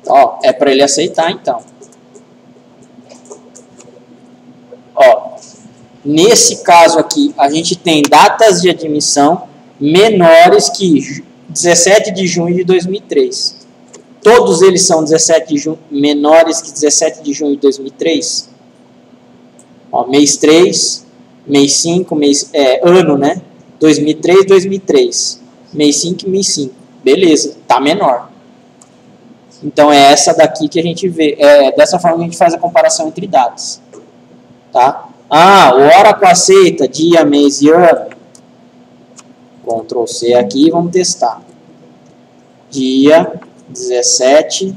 [SPEAKER 1] Ó, é para ele aceitar então. Ó, nesse caso aqui, a gente tem datas de admissão menores que 17 de junho de 2003. Todos eles são 17 de junho, menores que 17 de junho de 2003. Ó, mês 3, mês 5, ano, né? 2003, 2003. Mês 5 e mês 5. Beleza, tá menor. Então é essa daqui que a gente vê. É dessa forma que a gente faz a comparação entre datas. Tá? Ah, o Oracle aceita dia, mês e ano. Ctrl C aqui e vamos testar. Dia 17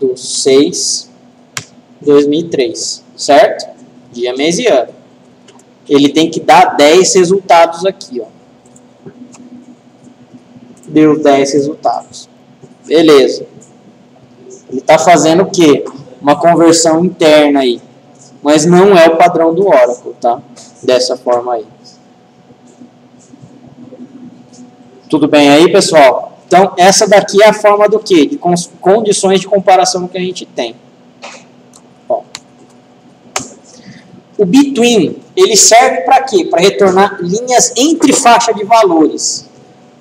[SPEAKER 1] de 6 de 2003. Certo? Dia, mês e ano. Ele tem que dar 10 resultados aqui, ó. Deu 10 resultados. Beleza. Ele está fazendo o quê? Uma conversão interna aí. Mas não é o padrão do Oracle, tá? Dessa forma aí. Tudo bem aí, pessoal? Então, essa daqui é a forma do quê? De condições de comparação que a gente tem. O between, ele serve para quê? Para retornar linhas entre faixa de valores.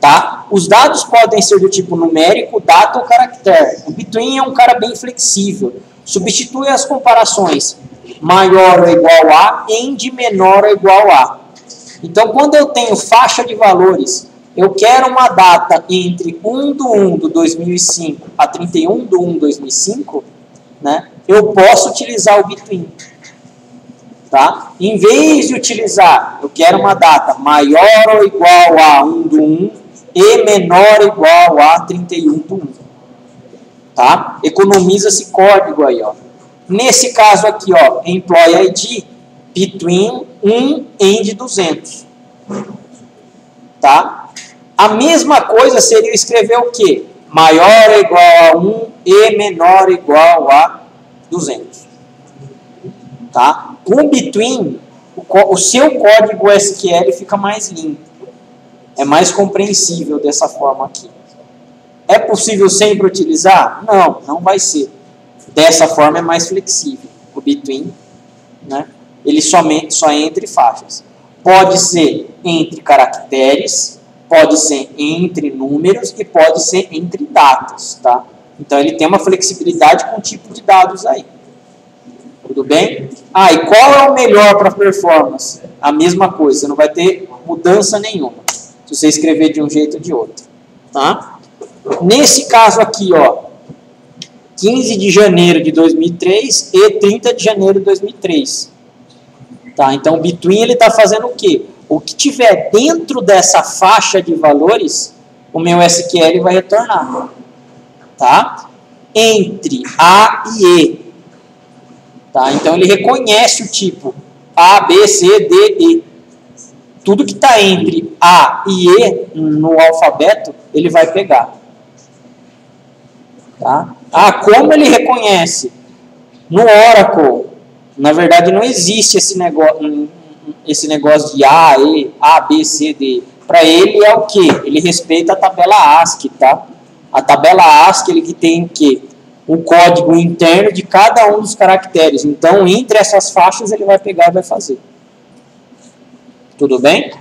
[SPEAKER 1] Tá? Os dados podem ser do tipo numérico, data ou caractere. O between é um cara bem flexível. Substitui as comparações maior ou igual a em de menor ou igual a. Então, quando eu tenho faixa de valores, eu quero uma data entre 1/1 de 2005 a 31/1 de 2005, né? Eu posso utilizar o between. Tá? Em vez de utilizar, eu quero uma data maior ou igual a 1/1 e menor ou igual a 31/1. Tá? Economiza esse código aí, ó. Nesse caso aqui, ó, employee ID between 1 and 200. Tá? A mesma coisa seria escrever o quê? Maior ou igual a 1 e menor ou igual a 200. Tá? Com between, o seu código SQL fica mais limpo. É mais compreensível dessa forma aqui. É possível sempre utilizar? Não, não vai ser. Dessa forma é mais flexível. O between, né? Ele só é entre faixas. Pode ser entre caracteres, pode ser entre números e pode ser entre datas. Tá? Então ele tem uma flexibilidade com o tipo de dados aí. Tudo bem? Ah, e qual é o melhor para performance? A mesma coisa, você não vai ter mudança nenhuma. Se você escrever de um jeito ou de outro. Tá? Nesse caso aqui, ó, 15 de janeiro de 2003 e 30 de janeiro de 2003. Tá? Então, o between ele está fazendo o quê? O que tiver dentro dessa faixa de valores, o meu SQL vai retornar. Tá? Entre A e E. Tá? Então, ele reconhece o tipo A, B, C, D, E. Tudo que está entre A e E no alfabeto, ele vai pegar. Tá? Ah, como ele reconhece? No Oracle, na verdade, não existe esse negócio de A, E, A, B, C, D. Para ele é o quê? Ele respeita a tabela ASCII, tá? A tabela ASCII, ele que tem o quê? O código interno de cada um dos caracteres. Então, entre essas faixas, ele vai pegar e vai fazer. Tudo bem?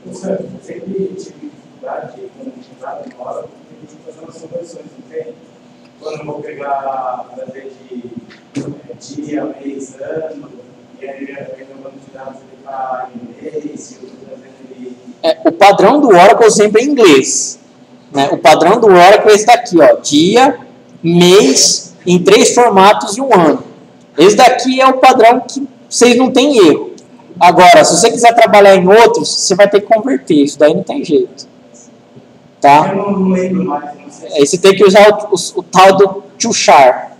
[SPEAKER 2] Professor, sempre tive dificuldade com dificuldade na hora, porque a gente fazer umas conversões, não tem? Quando eu vou pegar para ver de dia, mês, ano, e aí eu vou de dados ele para em mês, e eu
[SPEAKER 1] o padrão do Oracle sempre é em inglês. Né? O padrão do Oracle é esse daqui, ó, dia, mês, em 3 formatos e um ano. Esse daqui é o padrão que vocês não têm erro. Agora, se você quiser trabalhar em outros, você vai ter que converter. Isso daí não tem jeito. Tá?
[SPEAKER 2] Eu não lembro mais. Não sei.
[SPEAKER 1] Aí você tem que usar o tal do to-char.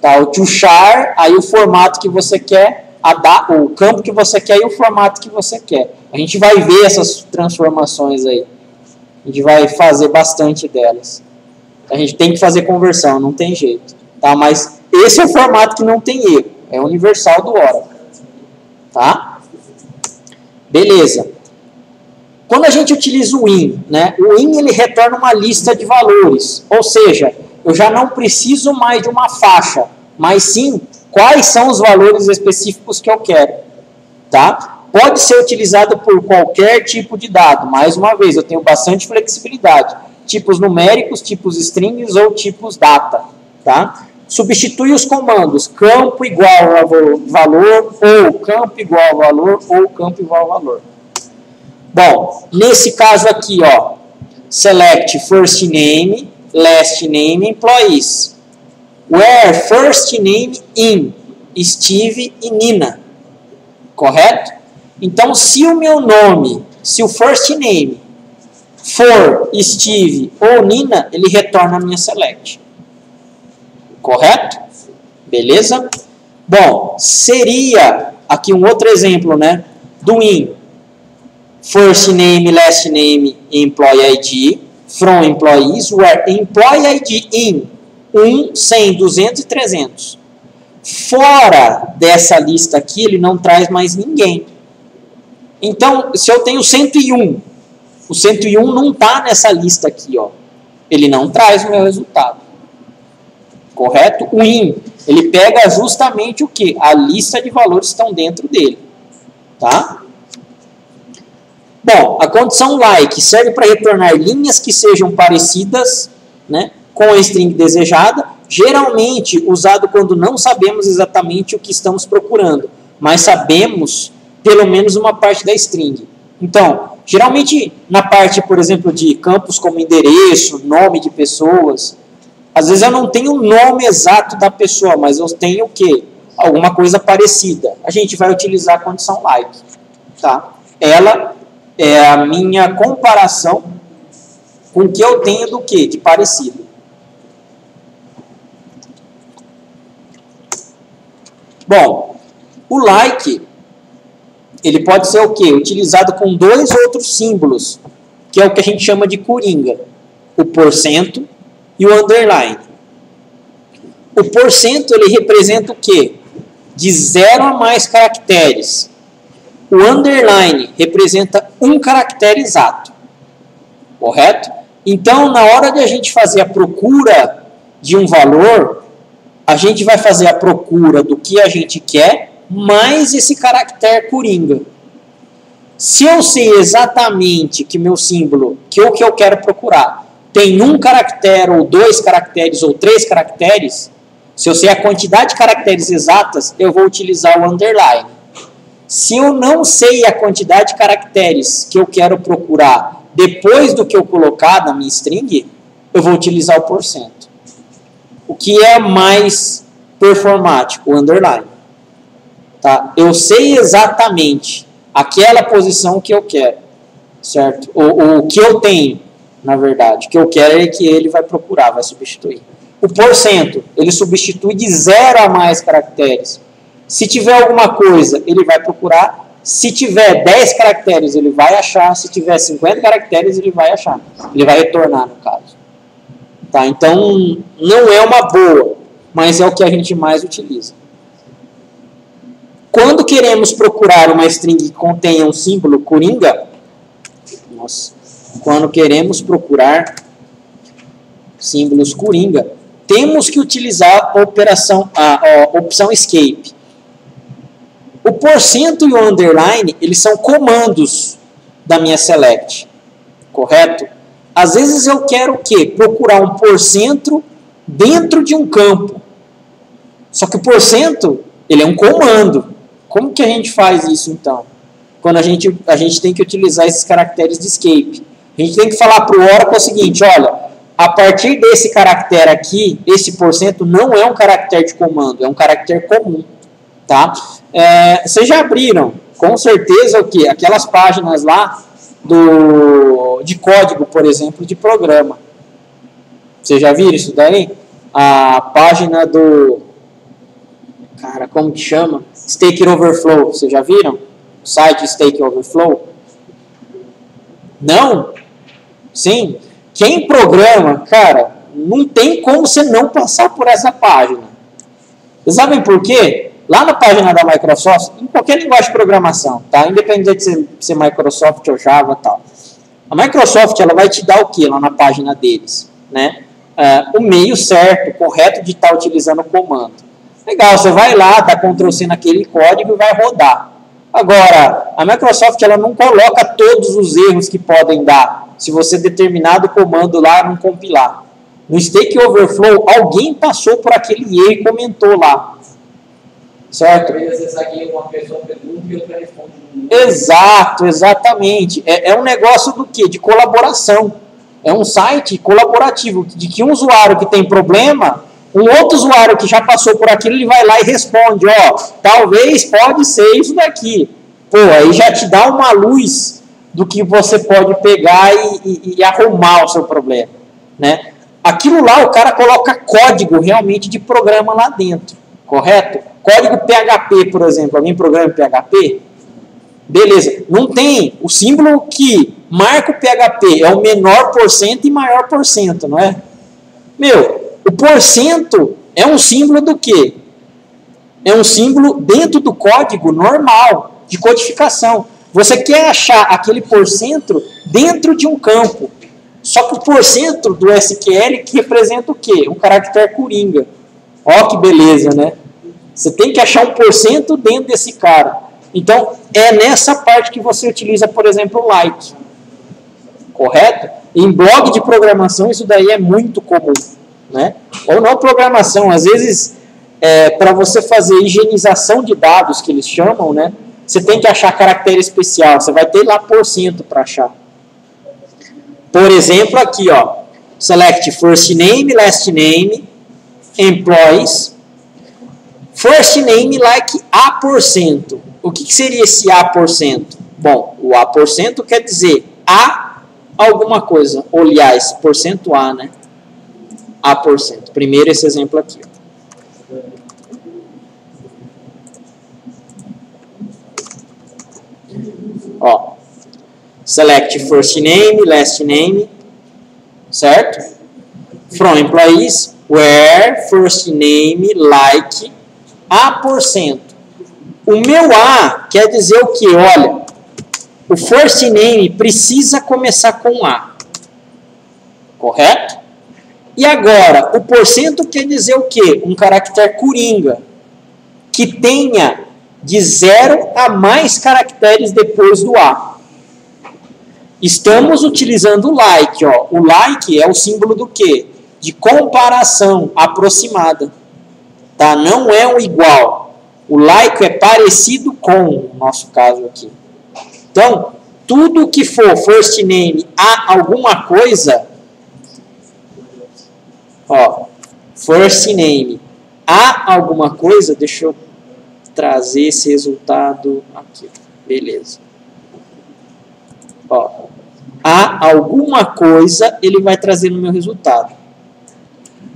[SPEAKER 1] Tá? O to-char, aí o formato que você quer, o campo que você quer e o formato que você quer. A gente vai ver essas transformações aí. A gente vai fazer bastante delas. A gente tem que fazer conversão, não tem jeito. Tá? Mas esse é o formato que não tem erro. É universal do Oracle. Tá? Beleza. Quando a gente utiliza o in, né, o in ele retorna uma lista de valores. Ou seja, eu já não preciso mais de uma faixa, mas sim quais são os valores específicos que eu quero. Tá? Pode ser utilizado por qualquer tipo de dado. Mais uma vez, eu tenho bastante flexibilidade. Tipos numéricos, tipos strings ou tipos data. Tá? Substitui os comandos campo igual a valor, ou campo igual a valor, ou campo igual a valor. Bom, nesse caso aqui, ó, select first name, last name, employees. Where first name in Steve e Nina. Correto? Então, se o meu nome, se o first name for Steve ou Nina, ele retorna a minha select. Correto? Beleza? Bom, seria aqui um outro exemplo, né, do in. First name, last name, employee ID, from employees, where employee ID in 1, 100, 200 e 300. Fora dessa lista aqui, ele não traz mais ninguém. Então, se eu tenho 101, o 101 não está nessa lista aqui, ó. Ele não traz o meu resultado. Correto? O in, ele pega justamente o que? A lista de valores estão dentro dele. Tá? Bom, a condição like serve para retornar linhas que sejam parecidas, né, com a string desejada, geralmente usado quando não sabemos exatamente o que estamos procurando, mas sabemos pelo menos uma parte da string. Então, geralmente na parte, por exemplo, de campos como endereço, nome de pessoas, às vezes eu não tenho o nome exato da pessoa, mas eu tenho o quê? Alguma coisa parecida. A gente vai utilizar a condição like. Tá? Ela é a minha comparação com o que eu tenho do que? De parecido. Bom, o like, ele pode ser o quê? Utilizado com dois outros símbolos, que é o que a gente chama de coringa. O porcento e o underline. O porcento, ele representa o quê? De 0 a mais caracteres. O underline representa um caractere exato. Correto? Então, na hora de a gente fazer a procura de um valor, a gente vai fazer a procura do que a gente quer, mais esse caractere coringa. Se eu sei exatamente que meu símbolo, que o que eu quero procurar, tem um caractere, ou 2 caracteres, ou 3 caracteres, se eu sei a quantidade de caracteres exatas, eu vou utilizar o underline. Se eu não sei a quantidade de caracteres que eu quero procurar depois do que eu colocar na minha string, eu vou utilizar o porcento. O que é mais performático? O underline. Tá? Eu sei exatamente aquela posição que eu quero, certo? Ou o que eu tenho, na verdade. O que eu quero é que ele vai procurar, vai substituir. O porcento, ele substitui de 0 a mais caracteres. Se tiver alguma coisa, ele vai procurar. Se tiver 10 caracteres, ele vai achar. Se tiver 50 caracteres, ele vai achar. Ele vai retornar, no caso. Tá? Então, não é uma boa, mas é o que a gente mais utiliza. Quando queremos procurar uma string que contenha um símbolo coringa, quando queremos procurar símbolos coringa, temos que utilizar a opção escape. O porcento e o underline, eles são comandos da minha select, correto? Às vezes eu quero o quê? Procurar um porcento dentro de um campo. Só que o porcento, ele é um comando. Como que a gente faz isso, então? Quando a gente tem que utilizar esses caracteres de escape. A gente tem que falar para o Oracle o seguinte, olha, a partir desse caractere aqui, esse porcento não é um caractere de comando, é um caractere comum. Tá? Vocês já abriram, com certeza, o quê? Aquelas páginas lá de código, por exemplo, de programa. Vocês já viram isso daí? A página do... Cara, como que chama? Stack Overflow. Vocês já viram? O site Stack Overflow? Não? Sim. Quem programa, cara, não tem como você não passar por essa página. Vocês sabem por quê? Lá na página da Microsoft, em qualquer linguagem de programação, tá? Independente de ser Microsoft ou Java e tal. A Microsoft, ela vai te dar o quê lá na página deles? Né? O meio certo, correto de estar utilizando o comando. Legal, você vai lá, dá Ctrl+C naquele código e vai rodar. Agora, a Microsoft ela não coloca todos os erros que podem dar se você determinado comando lá não compilar. No Stack Overflow, alguém passou por aquele erro e comentou lá. Certo?
[SPEAKER 4] Uma pessoa pergunta e outra responde.
[SPEAKER 1] Exato, exatamente. É um negócio do quê? De colaboração. É um site colaborativo, de que um usuário que tem problema, um outro usuário que já passou por aquilo, ele vai lá e responde, ó, talvez pode ser isso daqui. Pô, aí já te dá uma luz do que você pode pegar e arrumar o seu problema, né? Aquilo lá, o cara coloca código realmente de programa lá dentro, correto? Código PHP, por exemplo. Alguém programa PHP? Beleza. Não tem o símbolo que marca o PHP, é o menor porcento e maior porcento, não é? Meu, o porcento é um símbolo do quê? É um símbolo dentro do código normal, de codificação. Você quer achar aquele porcento dentro de um campo. Só que o porcento do SQL que representa o quê? Um caractere coringa. Ó que beleza, né? Você tem que achar um porcento dentro desse cara. Então, é nessa parte que você utiliza, por exemplo, o like. Correto? Em blog de programação, isso daí é muito comum. Né? Ou não programação, às vezes, para você fazer higienização de dados, que eles chamam, né? Você tem que achar caractere especial. Você vai ter lá porcento para achar. Por exemplo, aqui, ó. Select first name, last name, employees. First name like A%. O que seria esse A%? Bom, o A% quer dizer A alguma coisa. Ou, aliás, porcento A, né? A%. Primeiro esse exemplo aqui. Ó. Select first name, last name. Certo? From employees, where first name like A%. O meu A quer dizer o quê? Olha, o first name precisa começar com A. Correto? E agora, o porcento quer dizer o quê? Um caractere coringa, que tenha de 0 a mais caracteres depois do A. Estamos utilizando o like. Ó. O like é o símbolo do quê? De comparação aproximada. Tá? Não é um igual. O like é parecido com, no nosso caso aqui. Então, tudo que for first name a alguma coisa, ó, first name a alguma coisa, deixa eu trazer esse resultado aqui. Beleza. Ó, a alguma coisa, ele vai trazer no meu resultado.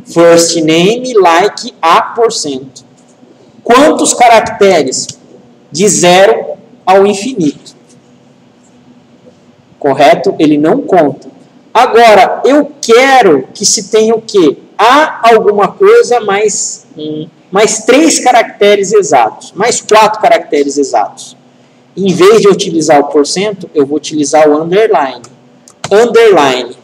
[SPEAKER 1] First name like A%. Quantos caracteres? De 0 ao infinito. Correto? Ele não conta. Agora, eu quero que se tenha o quê? A alguma coisa mais 3 caracteres exatos. Mais 4 caracteres exatos. Em vez de eu utilizar o porcento, eu vou utilizar o underline. Underline.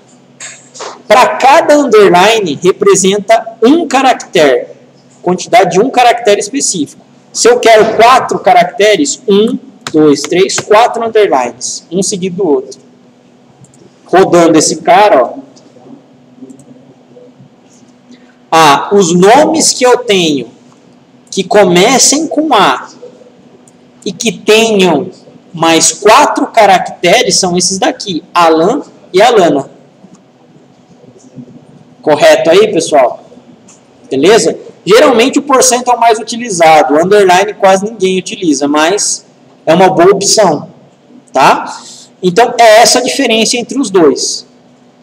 [SPEAKER 1] Para cada underline, representa um caractere. Quantidade de um caractere específico. Se eu quero 4 caracteres, 1, 2, 3, 4 underlines. Um seguido do outro. Rodando esse cara, ó. Os nomes que eu tenho que comecem com A e que tenham mais 4 caracteres são esses daqui. Alan e Alana. Correto aí, pessoal? Beleza? Geralmente o porcento é o mais utilizado. O underline quase ninguém utiliza, mas é uma boa opção. Tá? Então, é essa a diferença entre os dois.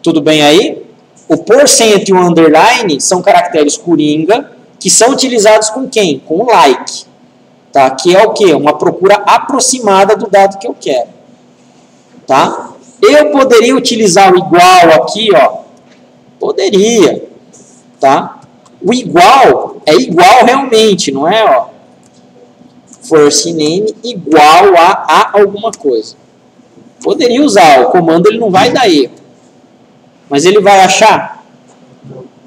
[SPEAKER 1] Tudo bem aí? O porcento e o underline são caracteres coringa que são utilizados com quem? Com o like. Tá? Que é o quê? Uma procura aproximada do dado que eu quero. Tá? Eu poderia utilizar o igual aqui, ó. Poderia, tá? O igual é igual realmente, não é, ó? First name igual a alguma coisa. Poderia usar, o comando ele não vai dar erro. Mas ele vai achar?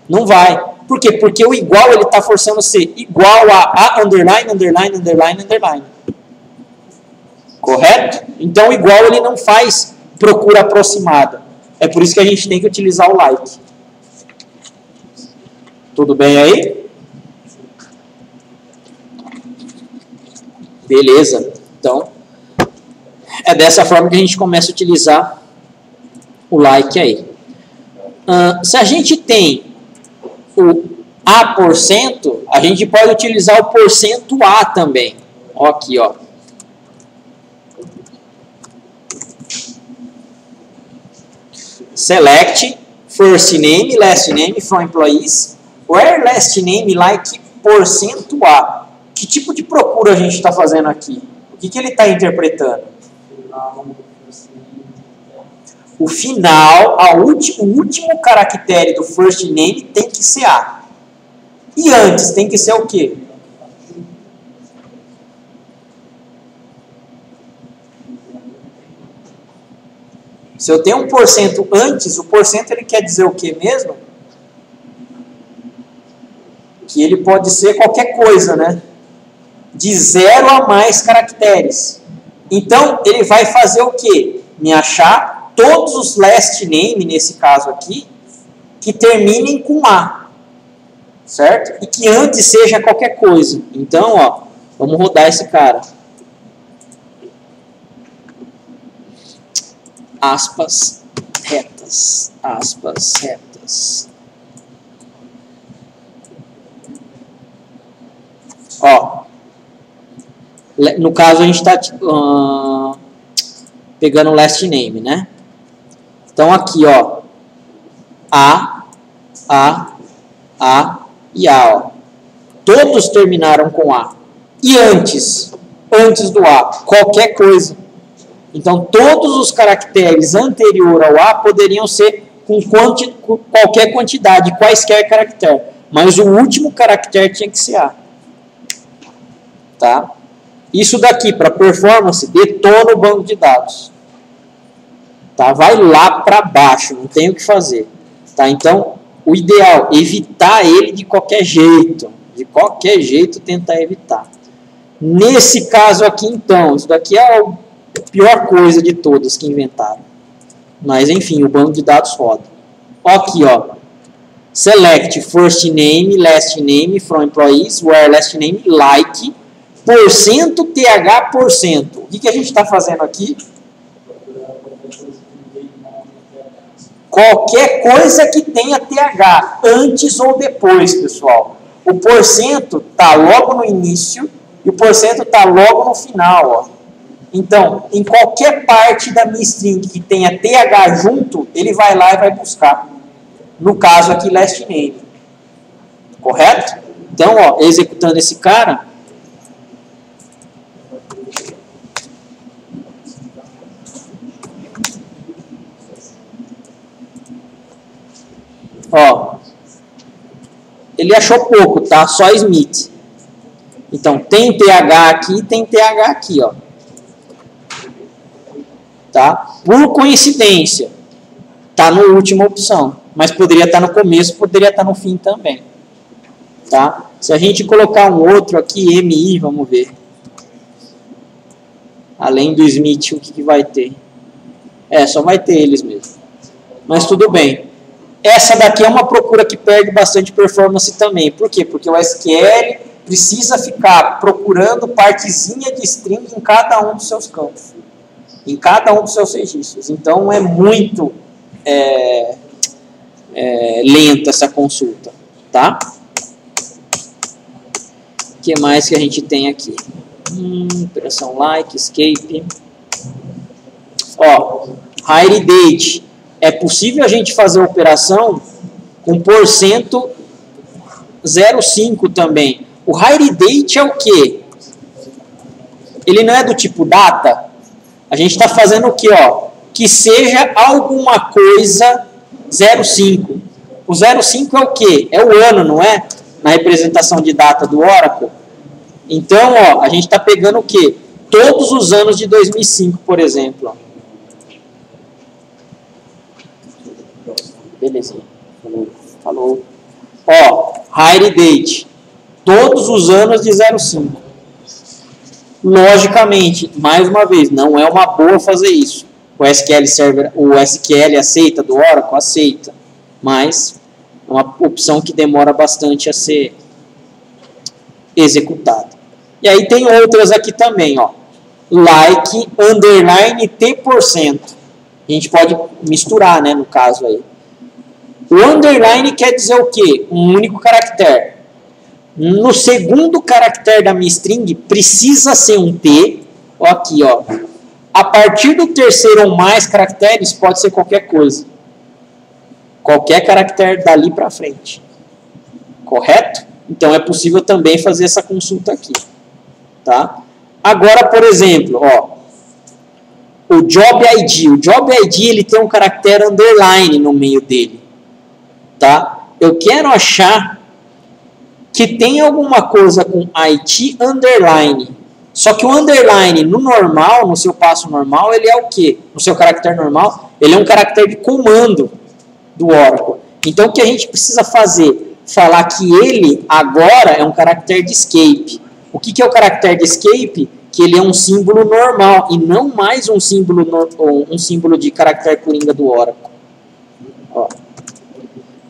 [SPEAKER 1] Não vai. Por quê? Porque o igual ele está forçando a ser igual a underline, underline, underline, underline. Correto? Então o igual ele não faz procura aproximada. É por isso que a gente tem que utilizar o like. Tudo bem aí? Beleza. Então, é dessa forma que a gente começa a utilizar o like aí. Se a gente tem o A%, a gente pode utilizar o porcento A também. Ó aqui, ó. Select first name, last name from employees, where last name like porcento A. Que tipo de procura a gente está fazendo aqui? O que ele está interpretando? O final, o último caractere do first name tem que ser A. E antes tem que ser o quê? Se eu tenho um porcento antes, o porcento ele quer dizer o quê mesmo? Que ele pode ser qualquer coisa, né? De 0 a mais caracteres. Então, ele vai fazer o quê? Me achar todos os last name, nesse caso aqui, que terminem com A. Certo? E que antes seja qualquer coisa. Então, ó, vamos rodar esse cara. Aspas retas. Aspas retas. Ó. No caso, a gente está pegando o last name, né? Então, aqui, ó. A e A, ó. Todos terminaram com A. E antes do A, qualquer coisa. Então, todos os caracteres anterior ao A poderiam ser com qualquer quantidade, quaisquer caracteres. Mas o último caractere tinha que ser A. Tá? Isso daqui, para performance, detona o banco de dados. Tá? Vai lá para baixo, não tem o que fazer. Tá? Então, o ideal é evitar ele de qualquer jeito. De qualquer jeito, tentar evitar. Nesse caso aqui, então, isso daqui é a pior coisa de todas que inventaram. Mas, enfim, o banco de dados roda. Aqui, ó. Select first name, last name from employees, where last name like, porcento, TH, porcento. O que a gente está fazendo aqui? Qualquer coisa que tenha TH, antes ou depois, pessoal. O porcento está logo no início e o porcento está logo no final, ó. Então, em qualquer parte da minha string que tenha TH junto, ele vai lá e vai buscar. No caso aqui, last name. Correto? Então, ó, executando esse cara. Ó. Ele achou pouco, tá? Só Smith. Então, tem TH aqui e tem TH aqui, ó. Tá? Por coincidência, tá na última opção, mas poderia estar no começo, poderia estar no fim também. Tá? Se a gente colocar um outro aqui, MI, vamos ver. Além do Smith, o que vai ter? Só vai ter eles mesmo. Mas tudo bem. Essa daqui é uma procura que perde bastante performance também. Por quê? Porque o SQL precisa ficar procurando partezinha de string em cada um dos seus campos. Em cada um dos seus registros. Então, é muito lenta essa consulta. Tá? O que mais que a gente tem aqui? Operação like, escape. Ó, hire date. É possível a gente fazer a operação com porcento 0,5 também. O hire date é o quê? Ele não é do tipo data? A gente está fazendo o quê? Ó? que seja alguma coisa 05. O 05 é o quê? É o ano, não é? Na representação de data do Oracle. Então, ó, a gente está pegando o quê? Todos os anos de 2005, por exemplo. Ó. Beleza. Falou. Ó, hire date. Todos os anos de 05. Logicamente, mais uma vez, não é uma boa fazer isso. O SQL Server, o SQL aceita do Oracle? Aceita. Mas é uma opção que demora bastante a ser executada. E aí tem outras aqui também, ó. Like, underline, T%. A gente pode misturar, né, no caso aí. O underline quer dizer o quê? Um único caractere. No segundo caractere da minha string, precisa ser um T. Ó, aqui, ó. A partir do terceiro ou mais caracteres, pode ser qualquer coisa. Qualquer caractere dali para frente. Correto? Então, é possível também fazer essa consulta aqui. Tá? Agora, por exemplo, ó, o Job ID. O Job ID ele tem um caractere underline no meio dele. Tá? Eu quero achar que tem alguma coisa com IT underline. Só que o underline no normal, no seu passo normal, ele é o quê? No seu caractere normal, ele é um caractere de comando do Oracle. Então, o que a gente precisa fazer? Falar que ele agora é um caractere de escape. O que é o caractere de escape? Que ele é um símbolo normal e não mais um símbolo de caractere coringa do Oracle. Ó.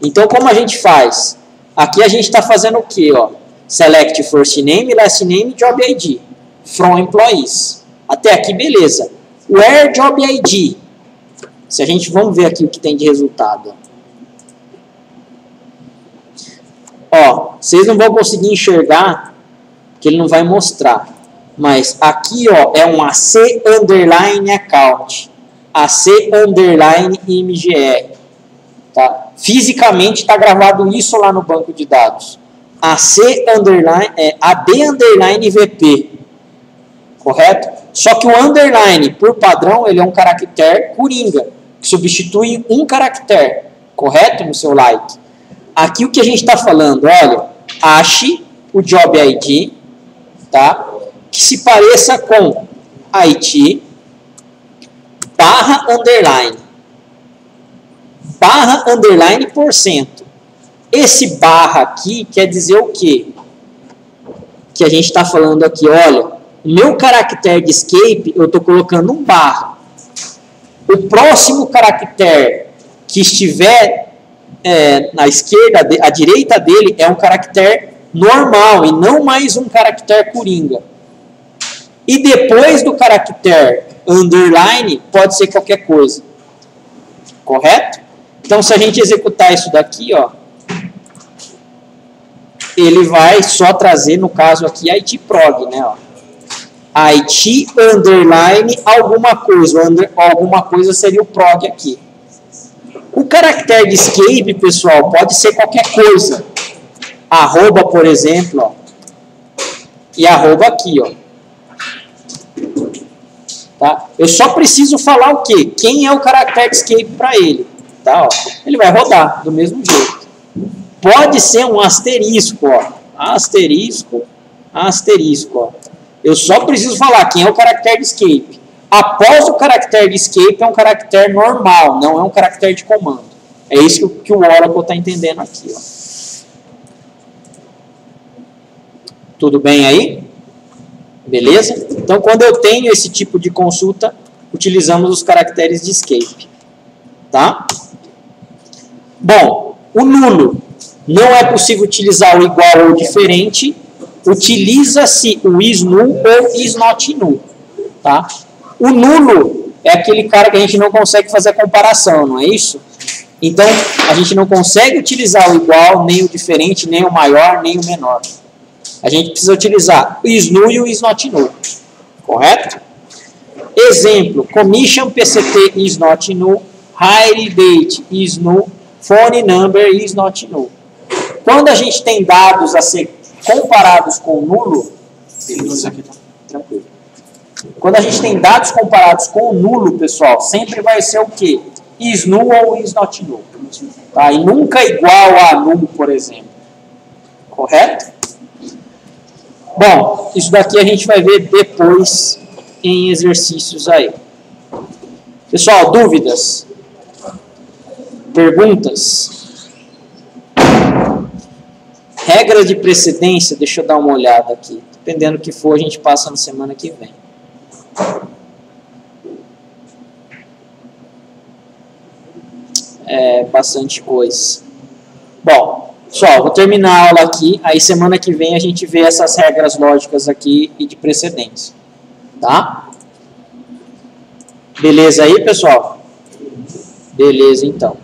[SPEAKER 1] Então, como a gente faz? Aqui a gente está fazendo o quê? Ó? Select first name, last name, job ID. From employees. Até aqui, beleza. Where job ID? Se a gente, vamos ver aqui o que tem de resultado. Ó, vocês não vão conseguir enxergar, que ele não vai mostrar. Mas aqui, ó, é um AC underline account. AC underline MGR. Tá? Fisicamente está gravado isso lá no banco de dados. AC underline, AD underline VP. Correto? Só que o underline, por padrão, ele é um caractere coringa, que substitui um caractere. Correto? No seu like. Aqui o que a gente está falando, olha, ache o job ID, tá? Que se pareça com IT barra underline. Barra underline %. Esse barra aqui quer dizer o quê? Que a gente está falando aqui, olha, o meu caractere de escape, eu estou colocando um barra. O próximo caractere que estiver na esquerda, à direita dele, é um caractere normal e não mais um caractere coringa. E depois do caractere underline, pode ser qualquer coisa. Correto? Então, se a gente executar isso daqui, ó, ele vai só trazer, no caso aqui, IT prog, né? Ó. IT underline alguma coisa. Alguma coisa seria o prog aqui. O caractere de escape, pessoal, pode ser qualquer coisa. Arroba, por exemplo, ó. E arroba aqui, ó. Tá? Eu só preciso falar o quê? Quem é o caractere de escape para ele. Tá? Ó. Ele vai rodar do mesmo jeito. Pode ser um asterisco, ó. Asterisco, asterisco, ó. Eu só preciso falar quem é o caractere de escape. Após o caractere de escape é um caractere normal, não é um caractere de comando. É isso que o Oracle está entendendo aqui, ó. Tudo bem aí? Beleza? Então, quando eu tenho esse tipo de consulta, utilizamos os caracteres de escape. Tá? Bom, o nulo. Não é possível utilizar o igual ou diferente. Utiliza-se o is null ou is not null. Tá? O nulo é aquele cara que a gente não consegue fazer a comparação, não é isso? Então, a gente não consegue utilizar o igual, nem o diferente, nem o maior, nem o menor. A gente precisa utilizar o is null e o is not null. Correto? Exemplo, commission PCT is not null, hire date is null, phone number is not null. Quando a gente tem dados a ser comparados com nulo, beleza, aqui tá tranquilo. Quando a gente tem dados comparados com o nulo, pessoal, sempre vai ser o quê? Is null ou is not null. Tá? E nunca igual a null, por exemplo. Correto? Bom, isso daqui a gente vai ver depois em exercícios aí. Pessoal, dúvidas? Perguntas? Regra de precedência, deixa eu dar uma olhada aqui. Dependendo do que for, a gente passa na semana que vem. É bastante coisa. Bom, pessoal, vou terminar a aula aqui. Aí semana que vem a gente vê essas regras lógicas aqui e de precedência. Tá? Beleza aí, pessoal? Beleza, então.